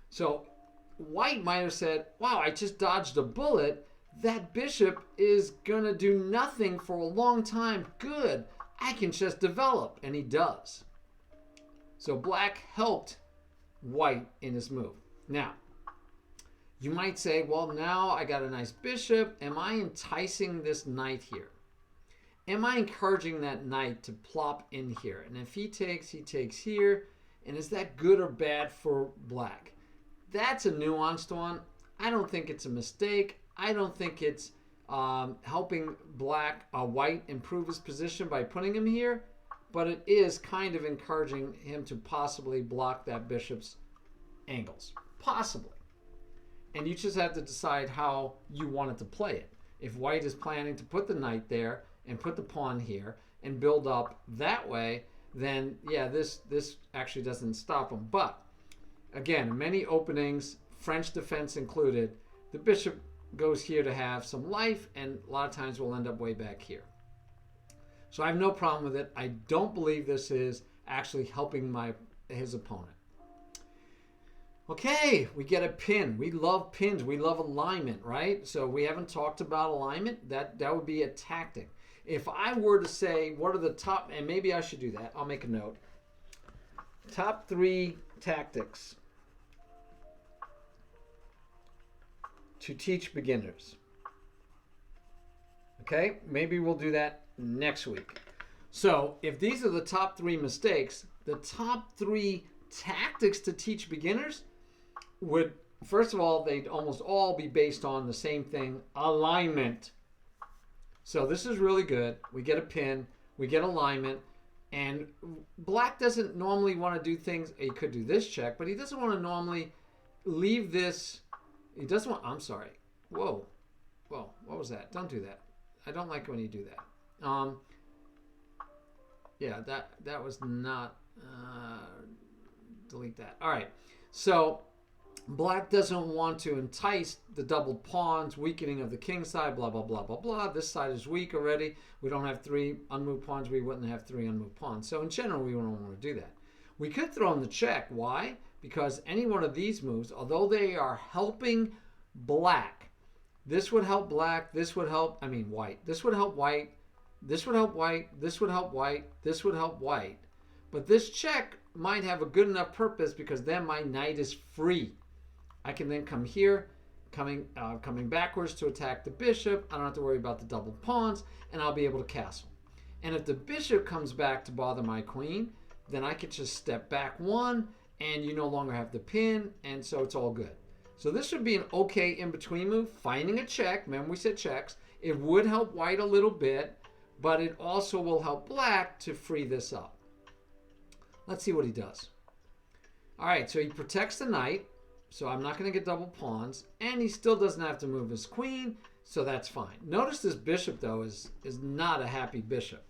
So white might have said, wow, I just dodged a bullet. That bishop is going to do nothing for a long time. Good. I can just develop. And he does. So black helped white in his move. Now, you might say, well, now I got a nice bishop. Am I enticing this knight here? Am I encouraging that knight to plop in here? And if he takes here. And is that good or bad for black? That's a nuanced one. I don't think it's a mistake. I don't think it's helping white improve his position by putting him here. But it is kind of encouraging him to possibly block that bishop's angles. Possibly. And you just have to decide how you want it to play it. If white is planning to put the knight there and put the pawn here and build up that way, then yeah, this actually doesn't stop him. But again, in many openings, French defense included, the bishop goes here to have some life, and a lot of times we'll end up way back here. So I have no problem with it. I don't believe this is actually helping his opponent. Okay, we get a pin. We love pins. We love alignment, right? So we haven't talked about alignment. That would be a tactic. If I were to say, what are the top, and maybe I should do that. I'll make a note. Top 3 tactics to teach beginners. Okay, maybe we'll do that next week. So if these are the top 3 mistakes, the top 3 tactics to teach beginners would, first of all, they'd almost all be based on the same thing, alignment. So this is really good. We get a pin, we get alignment, and black doesn't normally want to do things. He could do this check, but he doesn't want to normally leave this. He doesn't want, I'm sorry. Whoa, what was that? Don't do that. I don't like when you do that. Yeah, that was not, delete that. All right, so black doesn't want to entice the doubled pawns, weakening of the king side, blah, blah, blah, blah, blah. This side is weak already. We don't have 3 unmoved pawns. We wouldn't have 3 unmoved pawns. So in general, we don't want to do that. We could throw in the check. Why? Because any one of these moves, although they are helping black, this would help black, this would help, white. This would help white, this would help white, this would help white, this would help white. But this check might have a good enough purpose because then my knight is free. I can then come here, coming backwards to attack the bishop. I don't have to worry about the double pawns, and I'll be able to castle. And if the bishop comes back to bother my queen, then I could just step back 1, and you no longer have the pin, and so it's all good. So this would be an okay in-between move, finding a check. Remember we said checks. It would help white a little bit, but it also will help black to free this up. Let's see what he does. All right, so he protects the knight. So I'm not going to get double pawns, and he still doesn't have to move his queen, so that's fine. Notice this bishop, though, is not a happy bishop.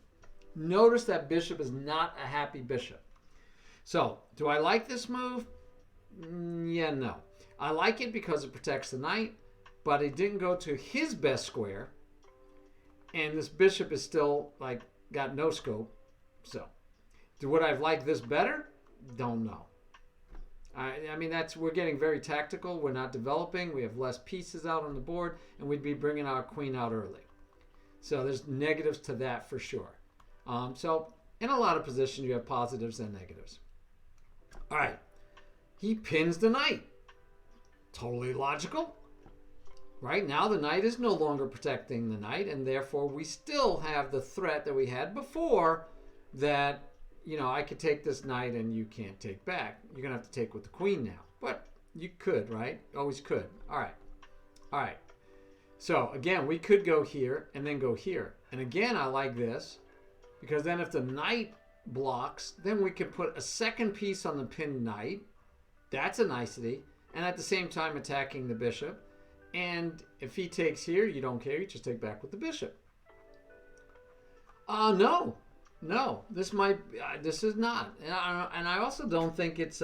Notice that bishop is not a happy bishop. So, do I like this move? Yeah, no. I like it because it protects the knight, but it didn't go to his best square, and this bishop is still, got no scope. So, would I have liked this better? Don't know. We're getting very tactical. We're not developing. We have less pieces out on the board, and we'd be bringing our queen out early. So there's negatives to that for sure. So in a lot of positions, you have positives and negatives. All right. He pins the knight. Totally logical. Right now, the knight is no longer protecting the knight, and therefore we still have the threat that we had before that, I could take this knight and you can't take back. You're going to have to take with the queen now. But you could, right? Always could. All right. So, again, we could go here and then go here. And again, I like this because then if the knight blocks, then we can put a second piece on the pinned knight. That's a nicety. And at the same time, attacking the bishop. And if he takes here, you don't care. You just take back with the bishop. No, this is not. And I also don't think it's,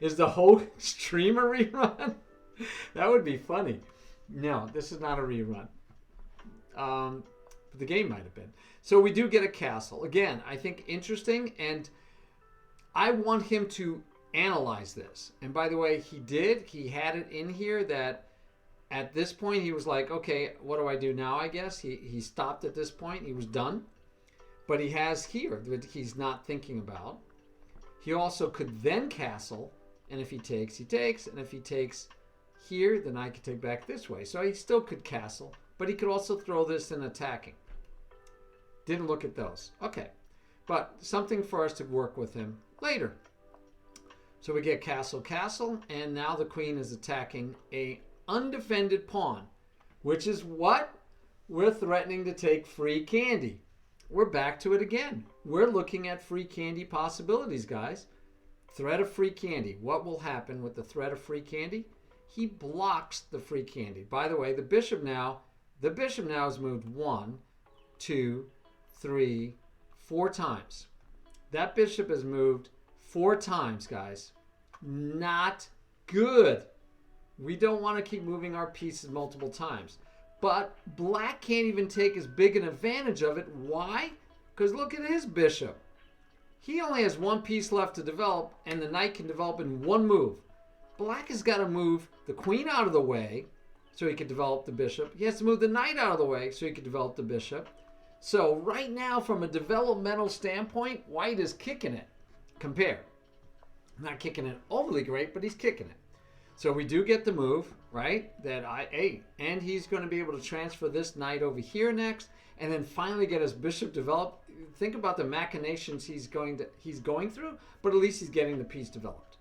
is the whole stream a rerun? That would be funny. No, this is not a rerun. But the game might have been. So we do get a castle. Again, I think interesting, and I want him to analyze this. And by the way, he did. He had it in here that at this point, he was like, okay, what do I do now, I guess? He stopped at this point. He was done. But he has here that he's not thinking about. He also could then castle, and if he takes, he takes. And if he takes here, then I could take back this way. So he still could castle, but he could also throw this in attacking. Didn't look at those. Okay, but something for us to work with him later. So we get castle, and now the queen is attacking a undefended pawn, which is what? We're threatening to take free candy. We're back to it again. We're looking at free candy possibilities, guys. Threat of free candy. What will happen with the threat of free candy? He blocks the free candy. By the way, the bishop now has moved 1, 2, 3, 4 times. That bishop has moved 4 times, guys. Not good. We don't want to keep moving our pieces multiple times. But black can't even take as big an advantage of it. Why? Because look at his bishop. He only has 1 piece left to develop, and the knight can develop in 1 move. Black has got to move the queen out of the way so he can develop the bishop. He has to move the knight out of the way so he can develop the bishop. So right now, from a developmental standpoint, white is kicking it. Compare. Not kicking it overly great, but he's kicking it. So we do get the move, right? And he's going to be able to transfer this knight over here next, and then finally get his bishop developed. think about the machinations he's going through, but at least he's getting the piece developed.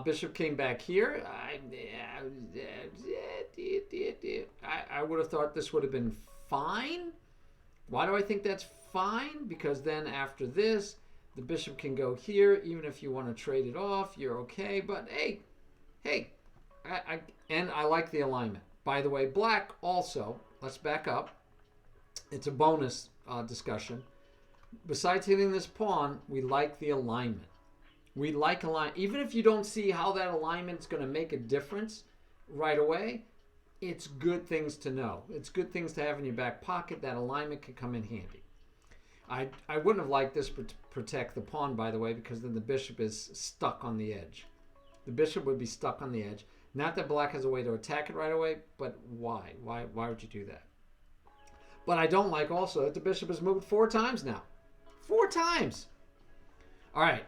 Bishop came back here. I would have thought this would have been fine. Why do I think that's fine? Because then after this, the bishop can go here. Even if you want to trade it off, you're okay. But hey, I like the alignment. By the way, black also, let's back up. It's a bonus discussion. Besides hitting this pawn, we like the alignment. We like alignment. Even if you don't see how that alignment is going to make a difference right away, it's good things to know. It's good things to have in your back pocket. That alignment can come in handy. I wouldn't have liked this to protect the pawn, by the way, because then the bishop is stuck on the edge. The bishop would be stuck on the edge. Not that black has a way to attack it right away, but why? Why would you do that? But I don't like also that the bishop has moved 4 times now. 4 times. All right.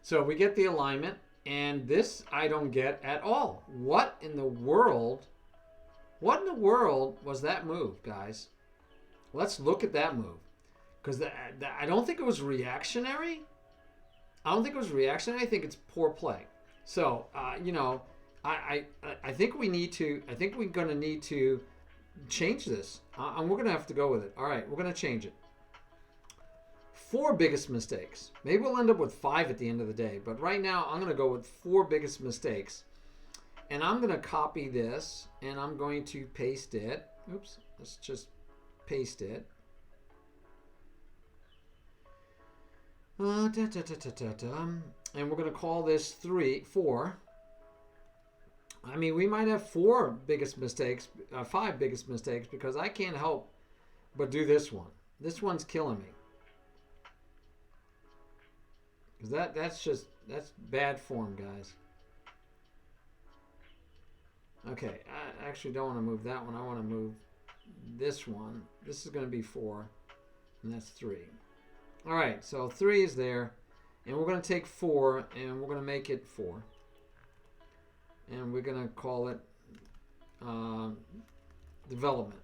So we get the alignment, and this I don't get at all. What in the world was that move, guys? Let's look at that move. Because I don't think it was reactionary. I think it's poor play. So, I think we're going to need to change this. And we're going to have to go with it. All right, we're going to change it. 4 biggest mistakes. Maybe we'll end up with 5 at the end of the day. But right now, I'm going to go with 4 biggest mistakes. And I'm going to copy this, and I'm going to paste it. Oops, let's just paste it. And we're going to call this 4. I mean, we might have 4 biggest mistakes, 5 biggest mistakes, because I can't help but do this one. This one's killing me. Because that's bad form, guys. Okay, I actually don't want to move that one. I want to move this one. This is going to be 4, and that's 3. All right, so 3 is there, and we're going to take 4, and we're going to make it 4. And we're going to call it development.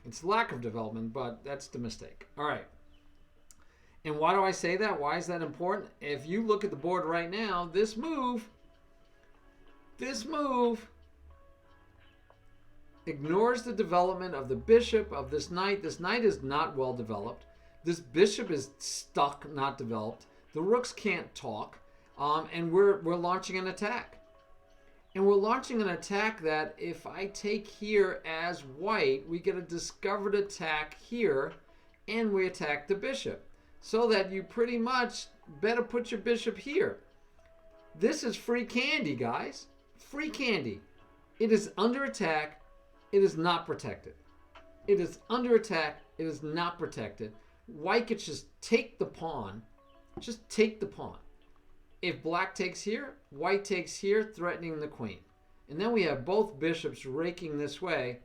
It's lack of development, but that's the mistake. All right. And why do I say that? Why is that important? If you look at the board right now, this move ignores the development of the bishop, of this knight. This knight is not well developed. This bishop is stuck, not developed. The rooks can't talk. And we're launching an attack. And we're launching an attack that if I take here as white, we get a discovered attack here, and we attack the bishop. So that you pretty much better put your bishop here. This is free candy, guys. Free candy. It is under attack. It is not protected. It is under attack. It is not protected. White could just take the pawn. Just take the pawn. If black takes here, white takes here, threatening the queen. And then we have both bishops raking this way.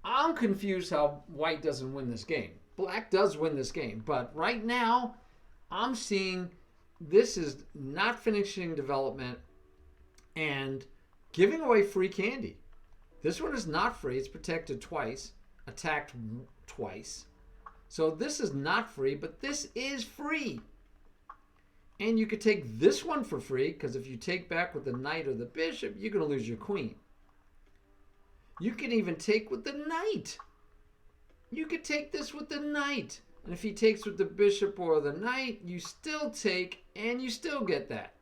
I'm confused how white doesn't win this game. Black does win this game. But right now, I'm seeing this is not finishing development and giving away free candy. This one is not free. It's protected twice, attacked twice. So this is not free, but this is free. And you could take this one for free, because if you take back with the knight or the bishop, you're going to lose your queen. You can even take with the knight. You could take this with the knight. And if he takes with the bishop or the knight, you still take, and you still get that.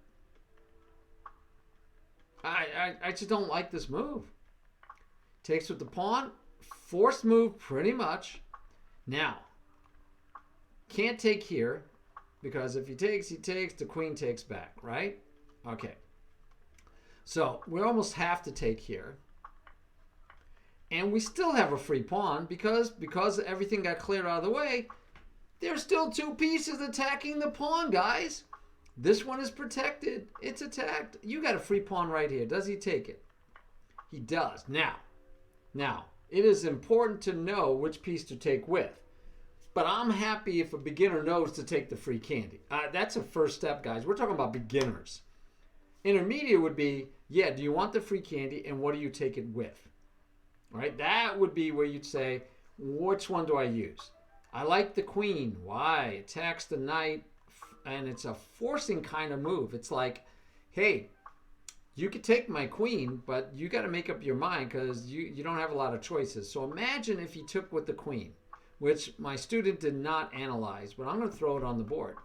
I just don't like this move. Takes with the pawn. Forced move, pretty much. Now, can't take here. Because if he takes, the queen takes back, right? Okay. So we almost have to take here. And we still have a free pawn because everything got cleared out of the way. There's still 2 pieces attacking the pawn, guys. This one is protected. It's attacked. You got a free pawn right here. Does he take it? He does. Now, it is important to know which piece to take with. But I'm happy if a beginner knows to take the free candy. That's a first step, guys. We're talking about beginners. Intermediate would be, yeah, do you want the free candy and what do you take it with? All right, that would be where you'd say, which one do I use? I like the queen. Why? Attacks the knight, and it's a forcing kind of move. It's like, hey, you could take my queen, but you got to make up your mind because you don't have a lot of choices. So imagine if he took with the queen, which my student did not analyze, but I'm going to throw it on the board.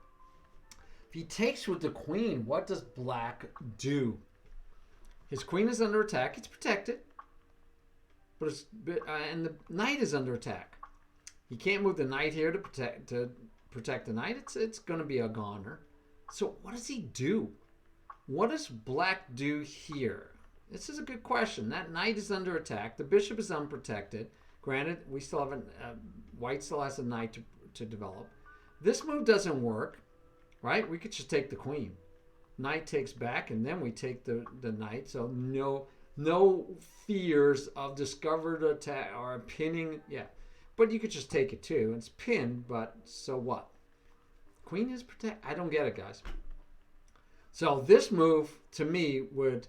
If he takes with the queen, what does black do? His queen is under attack. It's protected, but and the knight is under attack. He can't move the knight here to protect the knight. It's going to be a goner. So what does he do? What does black do here? This is a good question. That knight is under attack. The bishop is unprotected. Granted, we still have white still has a knight to develop. This move doesn't work, right? We could just take the queen. Knight takes back, and then we take the knight. So no fears of discovered attack or pinning. Yeah, but you could just take it too. It's pinned, but so what? Queen is protected. I don't get it, guys. So this move, to me, would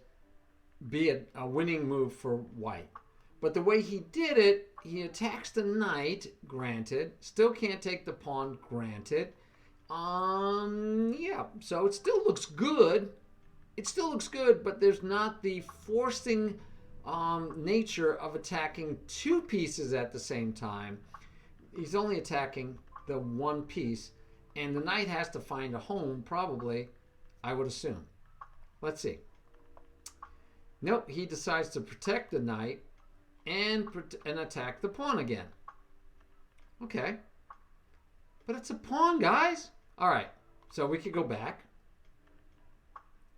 be a winning move for white. But the way he did it, he attacks the knight, granted. Still can't take the pawn, granted. Yeah, so it still looks good. It still looks good, but there's not the forcing nature of attacking two pieces at the same time. He's only attacking the one piece, and the knight has to find a home, probably, I would assume. Let's see. Nope, he decides to protect the knight and attack the pawn again. Okay. But it's a pawn, guys. All right. So we could go back.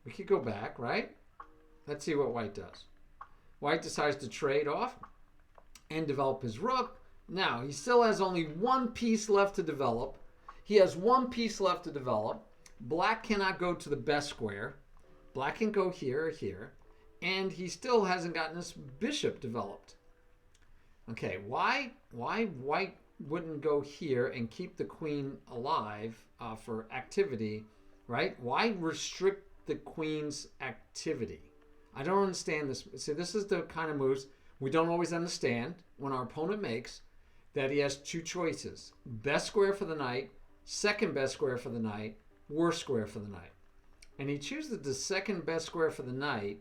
We could go back, right? Let's see what white does. White decides to trade off and develop his rook. Now, he still has only one piece left to develop. He has one piece left to develop. Black cannot go to the best square. Black can go here or here. And he still hasn't gotten this bishop developed. Okay, why white wouldn't go here and keep the queen alive for activity, right? Why restrict the queen's activity? I don't understand this. See, this is the kind of moves we don't always understand when our opponent makes, that he has two choices. Best square for the knight, second best square for the knight, worst square for the knight. And he chooses the second best square for the knight,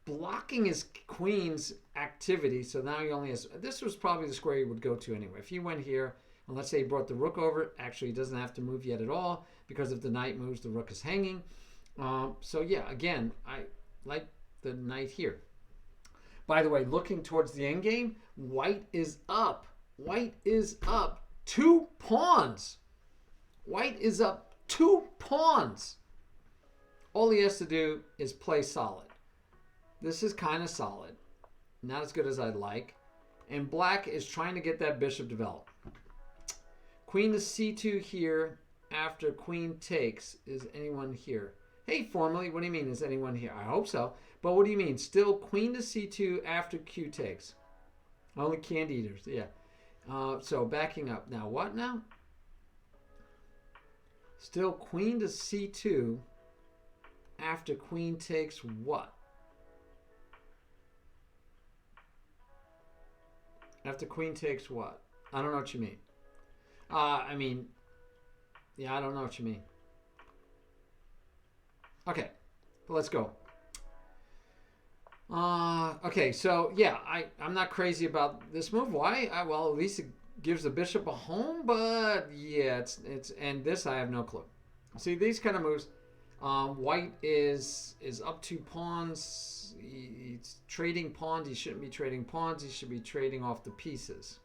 blocking his queen's activity. So now he only has, this was probably the square he would go to anyway. If he went here, and let's say he brought the rook over, actually he doesn't have to move yet at all, because if the knight moves, the rook is hanging. So yeah, again, I like the knight here. By the way, looking towards the end game, white is up. White is up 2 pawns. White is up 2 pawns. All he has to do is play solid. This is kind of solid. Not as good as I'd like. And black is trying to get that bishop developed. Queen to c2 here after queen takes. Is anyone here? Hey, formally, what do you mean? Is anyone here? I hope so. But what do you mean? Still queen to c2 after q takes. Only candy eaters. Yeah. So backing up. Now what now? Still queen to c2 after queen takes what? After queen takes what? I don't know what you mean. I mean, yeah, I don't know what you mean. Okay, well, let's go. Okay, so yeah, I'm not crazy about this move. Why? Well, at least it gives the bishop a home, but yeah, it's and this I have no clue. See, these kind of moves, white is up 2 pawns. He's trading pawns. He shouldn't be trading pawns. He should be trading off the pieces.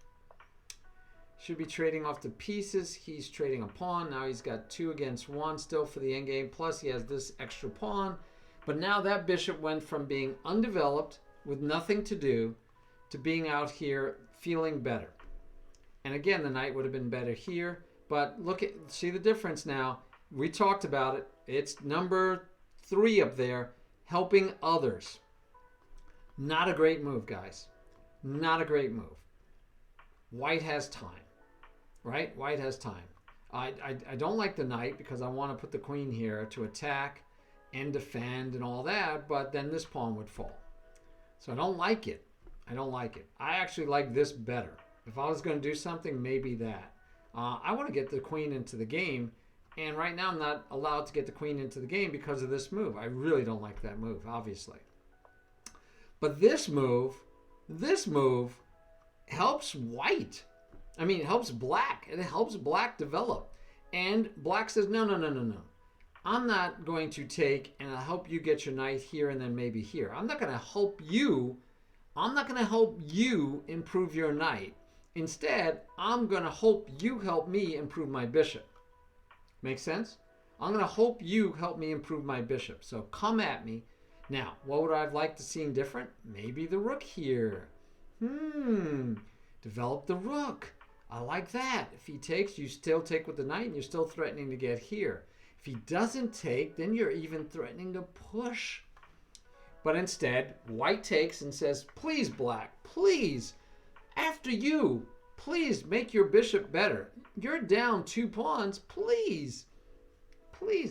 Should be trading off the pieces. He's trading a pawn. Now he's got 2 against 1 still for the endgame. Plus he has this extra pawn. But now that bishop went from being undeveloped with nothing to do to being out here feeling better. And again, the knight would have been better here. But see the difference now. We talked about it. It's number 3 up there, helping others. Not a great move, guys. Not a great move. White has time, right? White has time. I don't like the knight because I want to put the queen here to attack and defend and all that, but then this pawn would fall. So I don't like it. I don't like it. I actually like this better. If I was going to do something, maybe that. I want to get the queen into the game, and right now I'm not allowed to get the queen into the game because of this move. I really don't like that move, obviously. But this move helps white. I mean, it helps black. It helps black develop. And black says, no. I'm not going to take and I'll help you get your knight here and then maybe here. I'm not going to help you. I'm not going to help you improve your knight. Instead, I'm going to hope you help me improve my bishop. Make sense? I'm going to hope you help me improve my bishop. So come at me. Now, what would I have liked to see different? Maybe the rook here. Develop the rook. I like that. If he takes, you still take with the knight and you're still threatening to get here. If he doesn't take, then you're even threatening to push. But instead, white takes and says, please, black, please, after you, please make your bishop better. You're down 2 pawns. Please,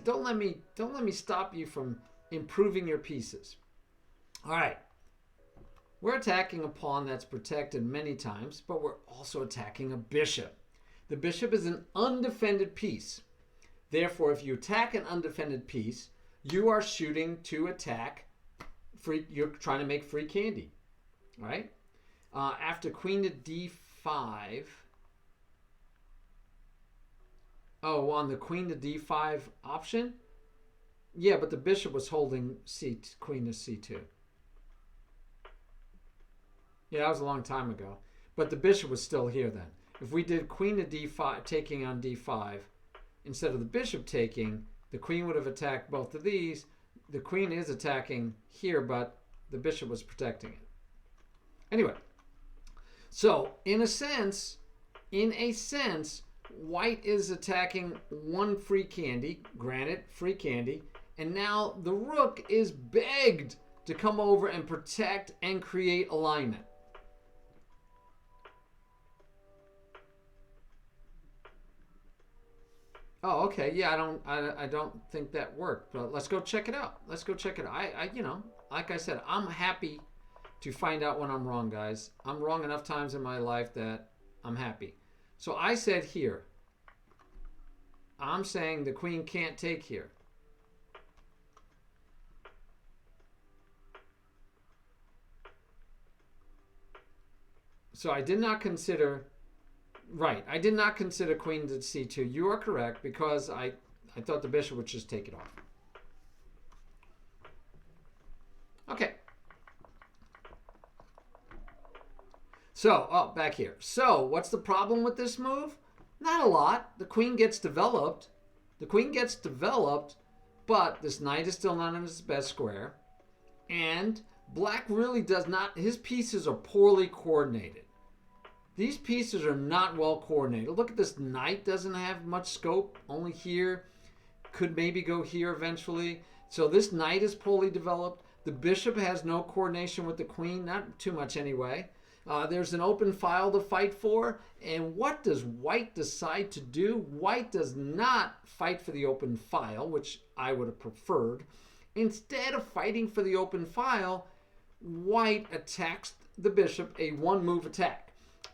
don't let me stop you from improving your pieces. All right. We're attacking a pawn that's protected many times, but we're also attacking a bishop. The bishop is an undefended piece. Therefore, if you attack an undefended piece, you are shooting to attack free. You're trying to make free candy, right? After queen to d5. Oh, on the queen to d5 option? Yeah, but the bishop was holding queen to c2. Yeah, that was a long time ago. But the bishop was still here then. If we did queen to d5, taking on d5, instead of the bishop taking, the queen would have attacked both of these. The queen is attacking here, but the bishop was protecting it. Anyway, so in a sense, white is attacking one free candy, granted, free candy, and now the rook is begged to come over and protect and create alignment. Oh, okay. Yeah, I don't think that worked, but let's go check it out. Like I said, I'm happy to find out when I'm wrong, guys. I'm wrong enough times in my life that I'm happy. So I said here, I'm saying the queen can't take here. So I did not consider... Right, I did not consider queen to c2. You are correct, because I thought the bishop would just take it off. Okay. So, back here. So, what's the problem with this move? Not a lot. The queen gets developed. But this knight is still not in his best square. And black really does not... His pieces are poorly coordinated. These pieces are not well coordinated. Look at this knight, doesn't have much scope. Only here. Could maybe go here eventually. So this knight is poorly developed. The bishop has no coordination with the queen. Not too much anyway. There's an open file to fight for. And what does white decide to do? White does not fight for the open file, which I would have preferred. Instead of fighting for the open file, white attacks the bishop, a one-move attack.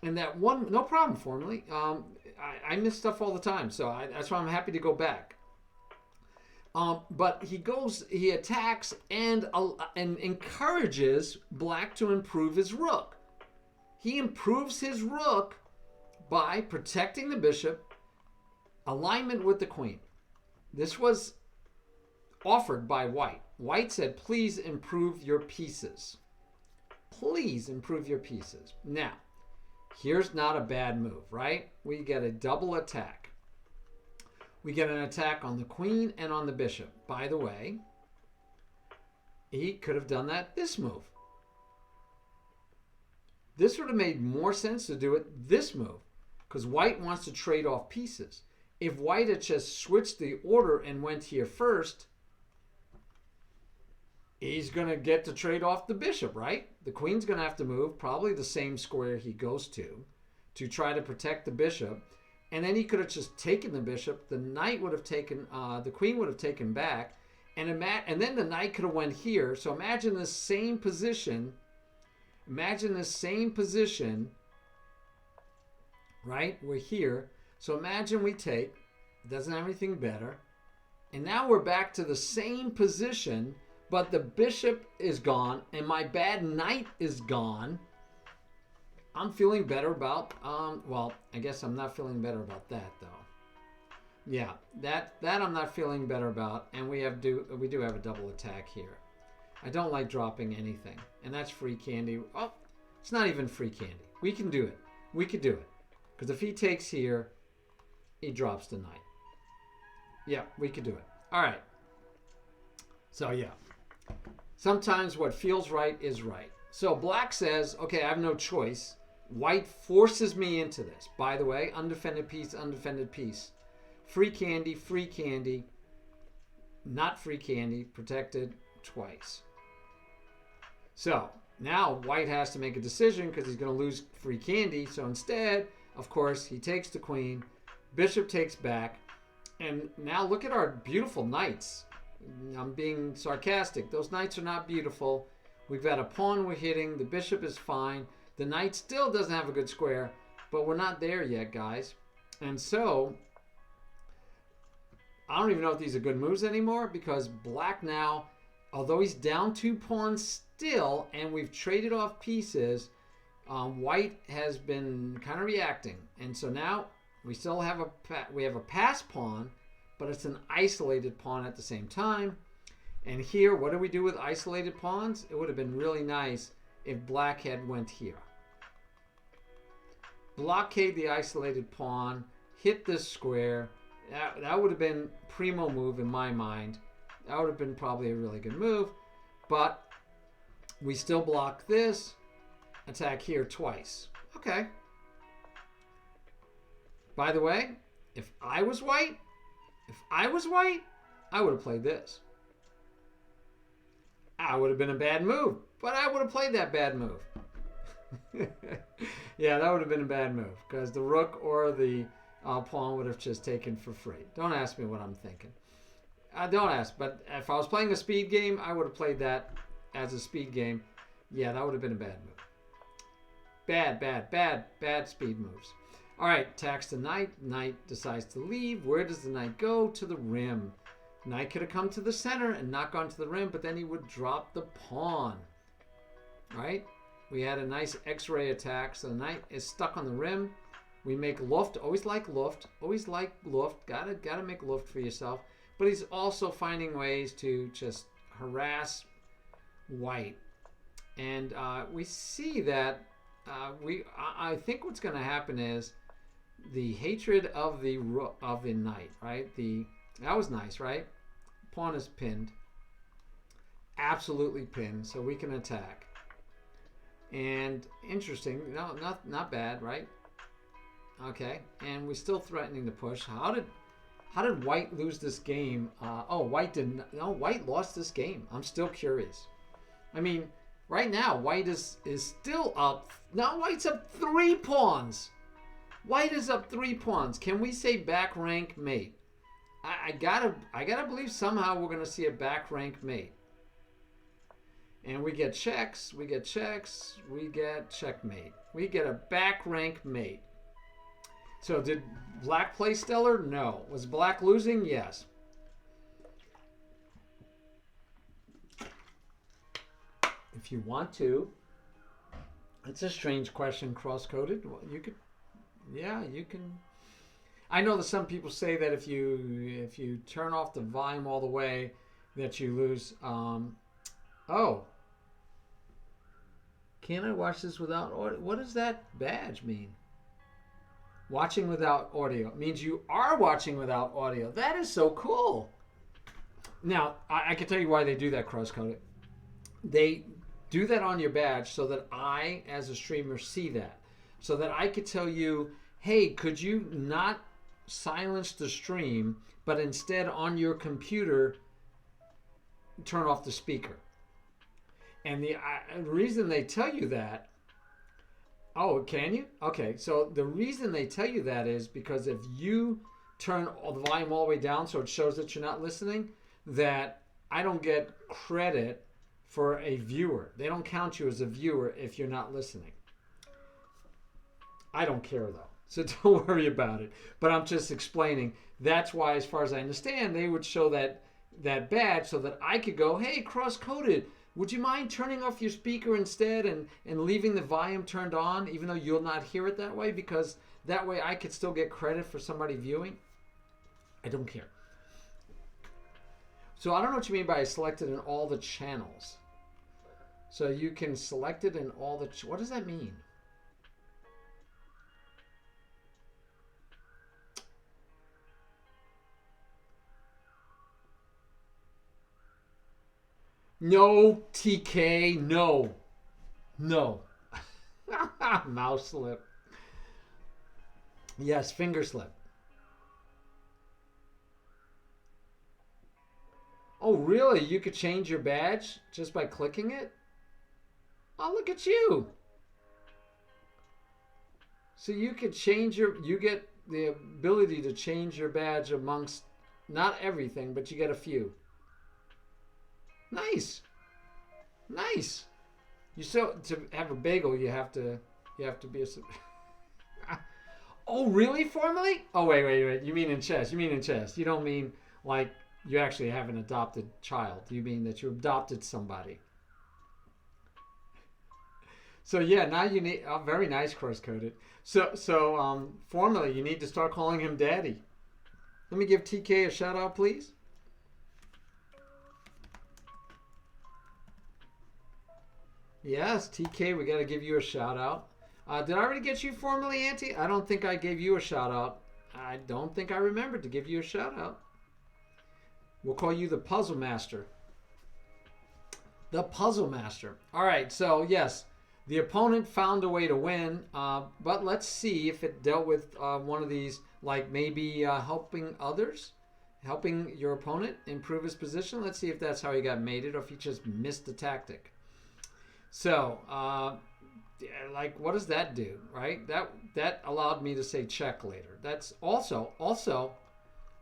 And that one, no problem formally. I miss stuff all the time, so that's why I'm happy to go back. But he attacks and encourages black to improve his rook. He improves his rook by protecting the bishop, alignment with the queen. This was offered by white. White said, please improve your pieces. Please improve your pieces. Now, here's not a bad move, right? We get a double attack. We get an attack on the queen and on the bishop. By the way, he could have done this move. This would have made more sense to do it this move, because white wants to trade off pieces. If white had just switched the order and went here first, he's going to get to trade off the bishop, right? The queen's going to have to move, probably the same square he goes to try to protect the bishop. And then he could have just taken the bishop. The knight would have taken, the queen would have taken back. And then the knight could have went here. So imagine the same position. Imagine the same position, right? We're here. So imagine we take, doesn't have anything better, and now we're back to the same position, but the bishop is gone and my bad knight is gone. I'm feeling better about, well, I guess I'm not feeling better about that though. Yeah, that I'm not feeling better about, and we do have a double attack here. I don't like dropping anything, and that's free candy. Oh, it's not even free candy. We can do it. We could do it. Because if he takes here, he drops the knight. Yeah, we could do it. All right. So, yeah. Sometimes what feels right is right. So, black says, okay, I have no choice. White forces me into this. By the way, undefended piece, undefended piece. Free candy, not free candy, protected twice. So, now white has to make a decision because he's going to lose free candy. So instead, of course, he takes the queen. Bishop takes back. And now look at our beautiful knights. I'm being sarcastic. Those knights are not beautiful. We've got a pawn we're hitting. The bishop is fine. The knight still doesn't have a good square. But we're not there yet, guys. And so, I don't even know if these are good moves anymore because black now, although he's down 2 pawns still, and we've traded off pieces, white has been kind of reacting. And so now we still have a pass pawn, but it's an isolated pawn at the same time. And here, what do we do with isolated pawns? It would have been really nice if black had went here. Blockade the isolated pawn, hit this square. That would have been primo move in my mind. That would have been probably a really good move. But we still block this. Attack here twice. Okay. By the way, if I was white, I would have played this. I would have been a bad move, but I would have played that bad move. Yeah, that would have been a bad move because the rook or the pawn would have just taken for free. Don't ask me what I'm thinking. Don't ask, but if I was playing a speed game, I would have played that as a speed game. Yeah, that would have been a bad move. Bad speed moves. All right, attacks the knight. Knight decides to leave. Where does the knight go? To the rim. Knight could have come to the center and not gone to the rim, but then he would drop the pawn. Right? We had a nice X-ray attack, so the knight is stuck on the rim. We make luft. Always like luft. Always like luft. Gotta make luft for yourself. But he's also finding ways to just harass white. And we see that I think what's going to happen is the hatred of the knight, right? That was nice, right? Pawn is pinned. Absolutely pinned, so we can attack. And interesting, no, not bad, right? Okay, and we're still threatening to push. How did white lose this game? White didn't. No, white lost this game. I'm still curious. I mean, right now, white is still up. Now white's up 3 pawns. White is up 3 pawns. Can we say back rank mate? I gotta believe somehow we're gonna see a back rank mate. And we get checks, we get checkmate. We get a back rank mate. So did black play stellar? No. Was black losing? Yes. If you want to. It's a strange question, cross-coded. Well, you could, yeah, you can. I know that some people say that if you turn off the volume all the way, that you lose. Can I watch this without audio? What does that badge mean? Watching without audio. It means you are watching without audio. That is so cool. Now, I can tell you why they do that, cross-coded. They do that on your badge so that I, as a streamer, see that. So that I could tell you, hey, could you not silence the stream, but instead on your computer, turn off the speaker. And the reason they tell you that, oh, can you? Okay, so the reason they tell you that is because if you turn the volume all the way down so it shows that you're not listening, that I don't get credit for a viewer. They don't count you as a viewer if you're not listening. I don't care though. So don't worry about it. But I'm just explaining. That's why, as far as I understand, they would show that badge so that I could go, hey, cross-coded, would you mind turning off your speaker instead and leaving the volume turned on, even though you'll not hear it that way? Because that way I could still get credit for somebody viewing. I don't care. So I don't know what you mean by selected in all the channels. So you can select it in all the... What does that mean? No, TK, no. No. Mouse slip. Yes, finger slip. Oh, really? You could change your badge just by clicking it? Oh, look at you. So you could change you get the ability to change your badge amongst, not everything, but you get a few. Nice. Nice. To have a bagel, you have to be a... Oh, really? Formally? Oh, wait. You mean in chess. You don't mean like you actually have an adopted child. You mean that you adopted somebody. So yeah, now you need... Oh, very nice, cross-coded. So formally, you need to start calling him daddy. Let me give TK a shout out, please. Yes, TK, we got to give you a shout out. Did I already get you formally, Auntie? I don't think I gave you a shout out. I don't think I remembered to give you a shout out. We'll call you the Puzzle Master. The Puzzle Master. All right, so yes, the opponent found a way to win, but let's see if it dealt with one of these, like maybe helping others, helping your opponent improve his position. Let's see if that's how he got mated or if he just missed the tactic. So, like, what does that do, right? That allowed me to say check later. That's also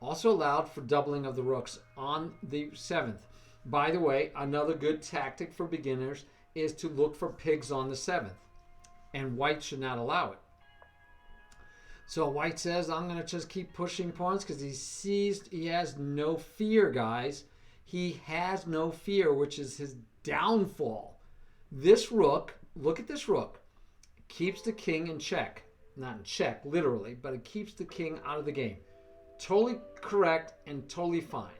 allowed for doubling of the rooks on the 7th. By the way, another good tactic for beginners is to look for pigs on the 7th, and white should not allow it. So white says, I'm going to just keep pushing pawns because he has no fear, guys. He has no fear, which is his downfall. This rook, look at this rook, keeps the king in check. Not in check, literally, but it keeps the king out of the game. Totally correct and totally fine.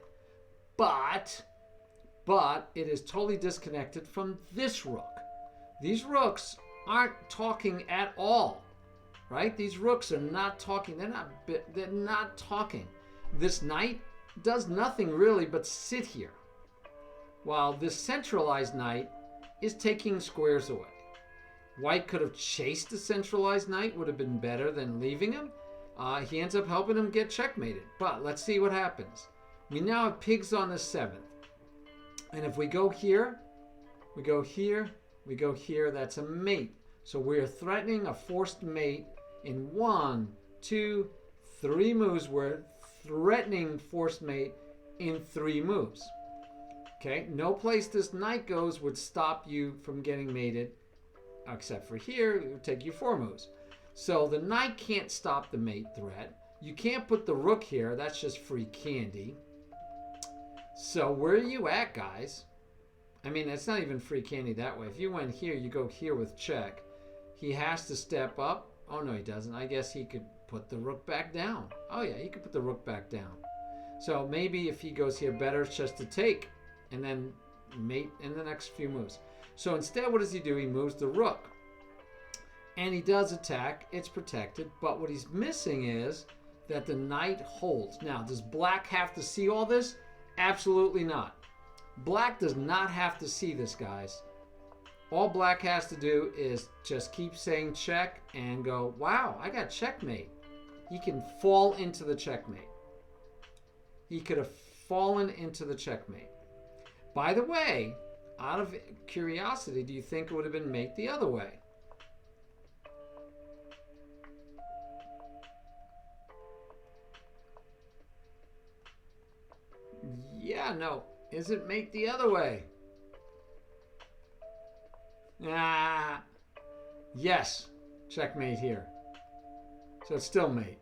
But it is totally disconnected from this rook. These rooks aren't talking at all, right? These rooks are not talking. They're not talking. This knight does nothing really but sit here, while this centralized knight is taking squares away. White could have chased the centralized knight, would have been better than leaving him. He ends up helping him get checkmated. But let's see what happens. We now have pigs on the 7th. And if we go here, we go here, we go here, that's a mate. So we're threatening a forced mate in 1, 2, 3 moves. We're threatening forced mate in 3 moves. Okay, no place this knight goes would stop you from getting mated, except for here, it would take you 4 moves. So the knight can't stop the mate threat. You can't put the rook here, that's just free candy. So where are you at, guys? I mean, it's not even free candy that way. If you went here, you go here with check. He has to step up. Oh, no, he doesn't. I guess he could put the rook back down. Oh, yeah, he could put the rook back down. So maybe if he goes here, better it's just to take and then mate in the next few moves. So instead, what does he do? He moves the rook. And he does attack. It's protected. But what he's missing is that the knight holds. Now, does black have to see all this? Absolutely not. Black does not have to see this, guys. All black has to do is just keep saying check and go, wow, I got checkmate. He can fall into the checkmate. He could have fallen into the checkmate. By the way, out of curiosity, do you think it would have been mate the other way? Yeah, no. Is it mate the other way? Yes. Checkmate here. So it's still mate.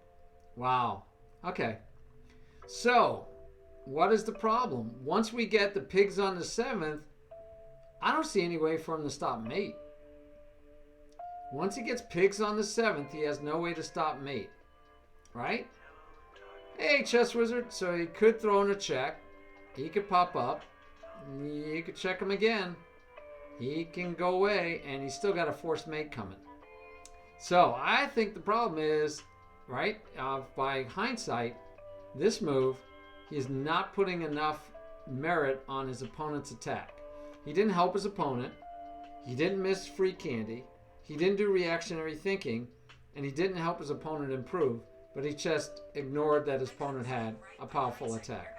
Wow. Okay. So, what is the problem? Once we get the pigs on the 7th, I don't see any way for him to stop mate. Once he gets pigs on the 7th, he has no way to stop mate. Right? Hey, chess wizard. So he could throw in a check. He could pop up. You could check him again. He can go away, and he's still got a forced mate coming. So I think the problem is, right, by hindsight, this move, he's not putting enough merit on his opponent's attack. He didn't help his opponent. He didn't miss free candy. He didn't do reactionary thinking, and he didn't help his opponent improve, but he just ignored that his opponent had a powerful attack.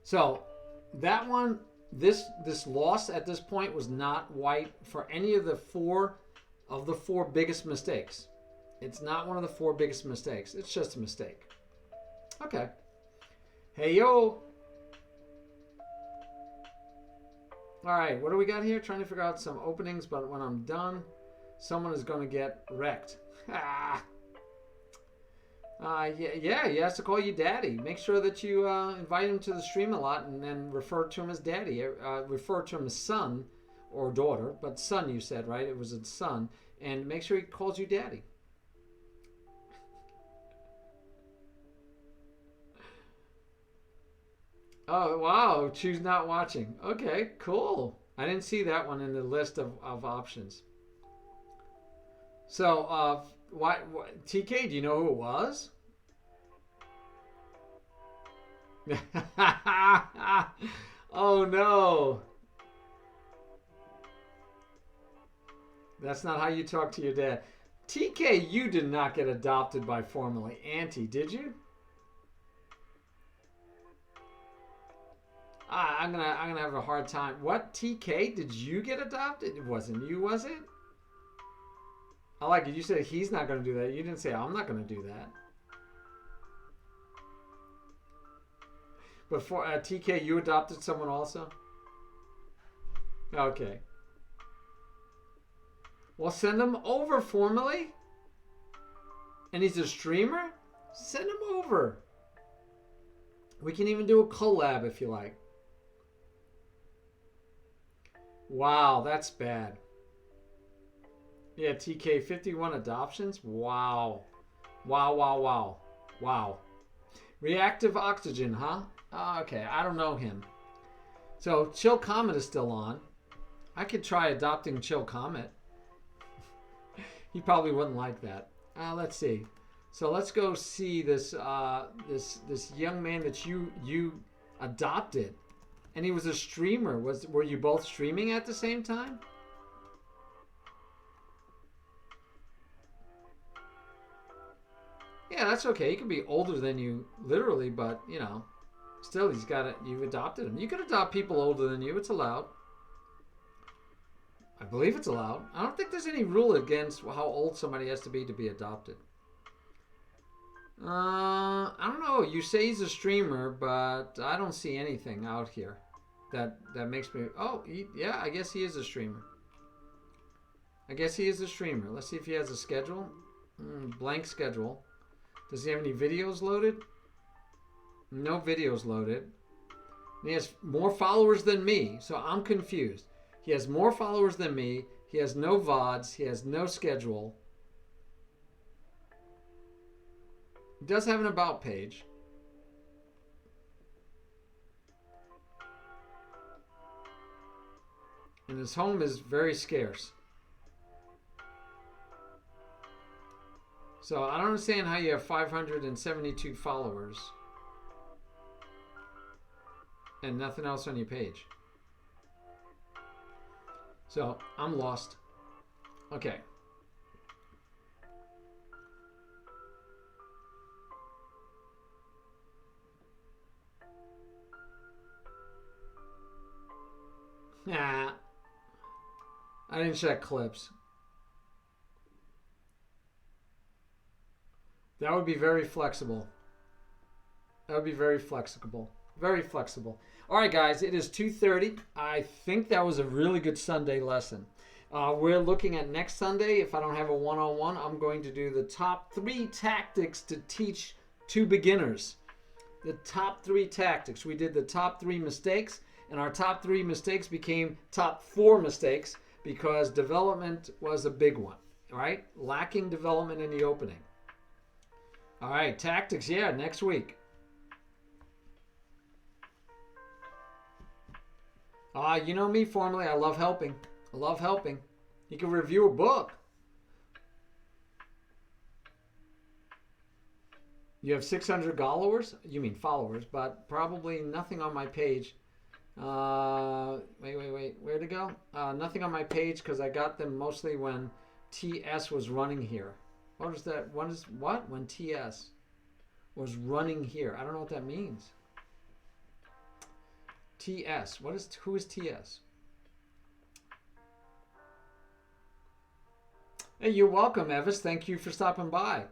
So that one, this loss at this point was not white for any of the four biggest mistakes. It's not one of the 4 biggest mistakes. It's just a mistake. Okay. Hey, yo. All right, what do we got here? Trying to figure out some openings, but when I'm done, someone is going to get wrecked. Yeah, he has to call you daddy. Make sure that you invite him to the stream a lot and then refer to him as daddy. Refer to him as son or daughter, but son you said, right? It was a son. And make sure he calls you daddy. Oh, wow. Choose not watching. Okay, cool. I didn't see that one in the list of options. So, TK, do you know who it was? Oh, no. That's not how you talk to your dad. TK, you did not get adopted by formerly Auntie, did you? I'm gonna have a hard time. What, TK? Did you get adopted? It wasn't you, was it? I like it. You said he's not gonna do that. You didn't say I'm not gonna do that. But for TK, you adopted someone also? Okay. Well, send him over formally. And he's a streamer? Send him over. We can even do a collab if you like. Wow, that's bad. Yeah, TK, 51 adoptions? Wow. Wow. Reactive oxygen, huh? Oh, okay, I don't know him. So, Chill Comet is still on. I could try adopting Chill Comet. He probably wouldn't like that. Let's see. So let's go see this this young man that you adopted, and he was a streamer. Were you both streaming at the same time? Yeah, that's okay. He could be older than you, literally, but you know, still he's got it. You've adopted him. You could adopt people older than you. It's allowed. I believe it's allowed. I don't think there's any rule against how old somebody has to be adopted. I don't know. You say he's a streamer, but I don't see anything out here that makes me... Oh, yeah, I guess he is a streamer. Let's see if he has a schedule. Blank schedule. Does he have any videos loaded? No videos loaded. And he has more followers than me, so I'm confused. He has more followers than me. He has no VODs. He has no schedule. He does have an about page. And his home is very scarce. So I don't understand how you have 572 followers and nothing else on your page. So I'm lost. Okay. Nah. I didn't check clips. That would be very flexible. Very flexible. All right, guys, it is 2:30. I think that was a really good Sunday lesson. We're looking at next Sunday. If I don't have a one-on-one, I'm going to do the top 3 tactics to teach to beginners. The top 3 tactics. We did the top 3 mistakes, and our top 3 mistakes became top 4 mistakes because development was a big one. All right? Lacking development in the opening. All right, tactics, yeah, next week. You know me formally, I love helping. I love helping. You can review a book. You have 600 followers? You mean followers, but probably nothing on my page. Wait. Where'd it go? Nothing on my page because I got them mostly when TS was running here. What is that? When TS was running here? I don't know what that means. TS. Who is TS? Hey, you're welcome, Evis. Thank you for stopping by.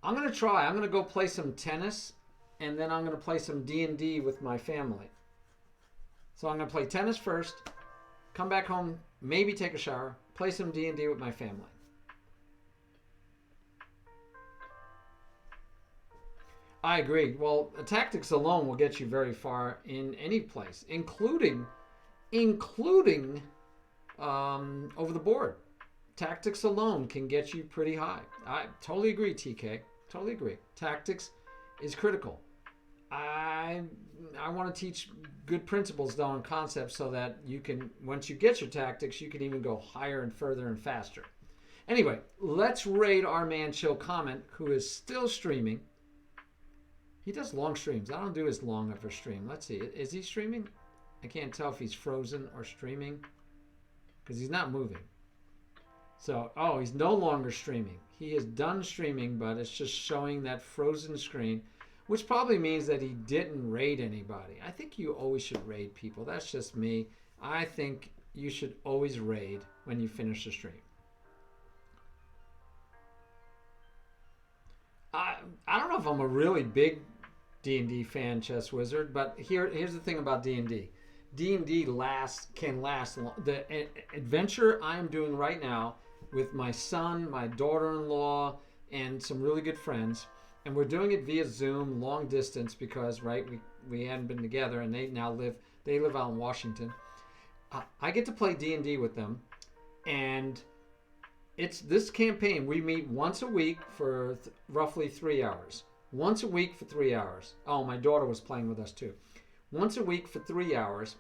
I'm going to go play some tennis, and then I'm going to play some D&D with my family. So I'm going to play tennis first, come back home, maybe take a shower, play some D&D with my family. I agree. Well, tactics alone will get you very far in any place, including over the board. Tactics alone can get you pretty high. I totally agree, TK. Totally agree. Tactics is critical. I want to teach good principles though and concepts so that you can, once you get your tactics, you can even go higher and further and faster. Anyway, let's raid our man Chill Comment, who is still streaming. He does long streams. I don't do as long of a stream. Let's see. Is he streaming? I can't tell if he's frozen or streaming because he's not moving. So, he's no longer streaming. He is done streaming, but it's just showing that frozen screen, which probably means that he didn't raid anybody. I think you always should raid people. That's just me. I think you should always raid when you finish the stream. I don't know if I'm a really big D&D fan, Chess Wizard, but here's the thing about D&D. D&D can last. The adventure I'm doing right now with my son, my daughter-in-law, and some really good friends, and we're doing it via Zoom, long distance, because we hadn't been together, and they live out in Washington. I get to play D&D with them, and it's this campaign. We meet once a week for roughly 3 hours. Once a week for 3 hours. Oh, my daughter was playing with us too. Once a week for 3 hours.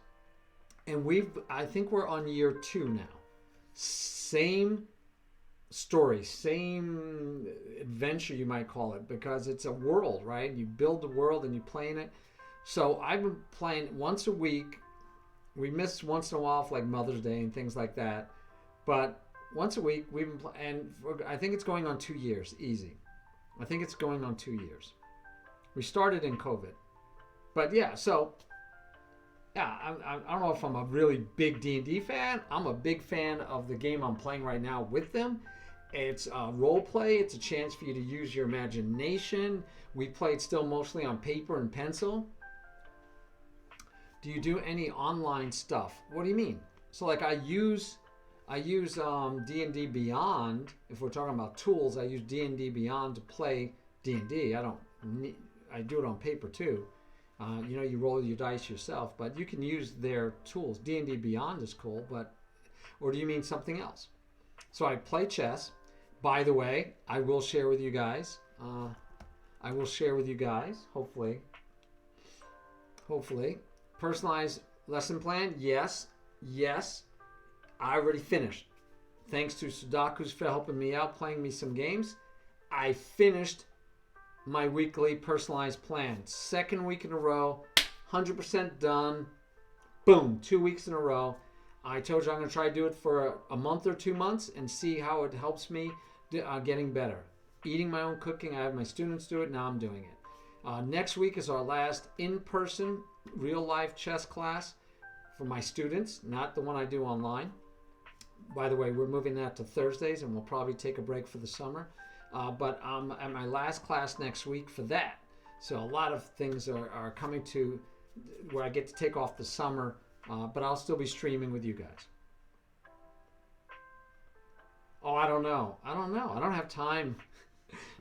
And I think we're on year 2 now. Same story, same adventure you might call it, because it's a world, right? You build the world and you play in it. So I've been playing once a week. We miss once in a while for like Mother's Day and things like that. But once a week, we've been playing, and I think it's going on 2 years, easy. I think it's going on 2 years. We started in COVID. But yeah, so, yeah, I don't know if I'm a really big D&D fan. I'm a big fan of the game I'm playing right now with them. It's role play. It's a chance for you to use your imagination. We played still mostly on paper and pencil. Do you do any online stuff? What do you mean? So like I use D&D Beyond. If we're talking about tools, I use D&D Beyond to play D&D. I do it on paper too. You roll your dice yourself, but you can use their tools. D&D Beyond is cool, or do you mean something else? So I play chess. By the way, I will share with you guys. Hopefully. Personalized lesson plan. Yes. I already finished. Thanks to Sudoku's for helping me out, playing me some games. I finished my weekly personalized plan. 2nd week in a row, 100% done. Boom, 2 weeks in a row. I told you I'm going to try to do it for a month or 2 months and see how it helps me getting better. Eating my own cooking. I have my students do it. Now I'm doing it. Next week is our last in-person real-life chess class for my students, not the one I do online. By the way, we're moving that to Thursdays, and we'll probably take a break for the summer. But I'm at my last class next week for that. So a lot of things are coming to where I get to take off the summer, but I'll still be streaming with you guys. Oh, I don't know. I don't know. I don't have time.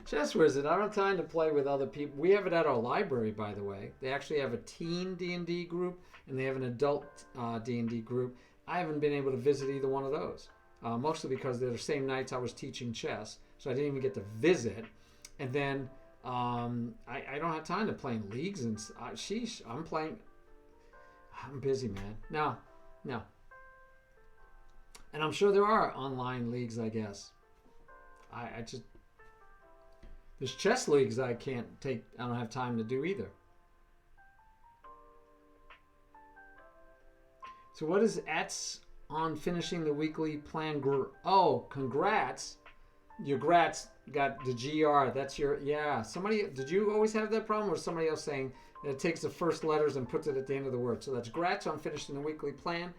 Chess Wizard, I don't have time to play with other people. We have it at our library, by the way. They actually have a teen D&D group, and they have an adult D&D group. I haven't been able to visit either one of those, mostly because they're the same nights I was teaching chess, so I didn't even get to visit. And then I don't have time to play in leagues, and sheesh, I'm busy, man. No, no. And I'm sure there are online leagues, I guess. I just... There's chess leagues I don't have time to do either. So what is Ats on finishing the weekly plan? Oh, congrats. Your grats got the GR. That's your, yeah. Somebody, did you always have that problem, or somebody else saying that it takes the first letters and puts it at the end of the word? So that's grats on finishing the weekly plan.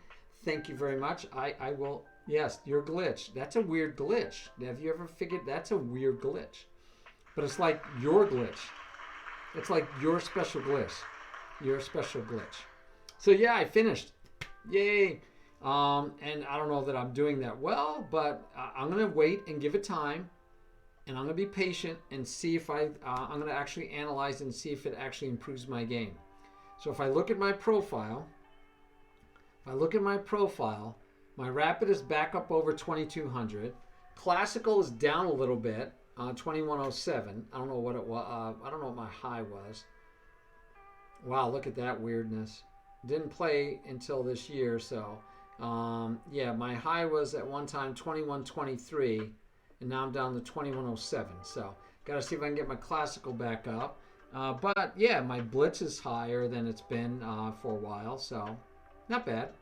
Thank you very much. I will, yes, your glitch. That's a weird glitch. Have you ever figured that's a weird glitch? But it's like your glitch. It's like your special glitch. Your special glitch. So yeah, I finished. Yay. And I don't know that I'm doing that well, but I'm going to wait and give it time. And I'm going to be patient and see if I'm going to actually analyze and see if it actually improves my game. So if I look at my profile, my rapid is back up over 2200. Classical is down a little bit. 2107. I don't know what it was. I don't know what my high was. Wow, look at that weirdness. Didn't play until this year, so yeah, my high was at one time 2123, and now I'm down to 2107. So got to see if I can get my classical back up. But yeah, my blitz is higher than it's been for a while, so not bad.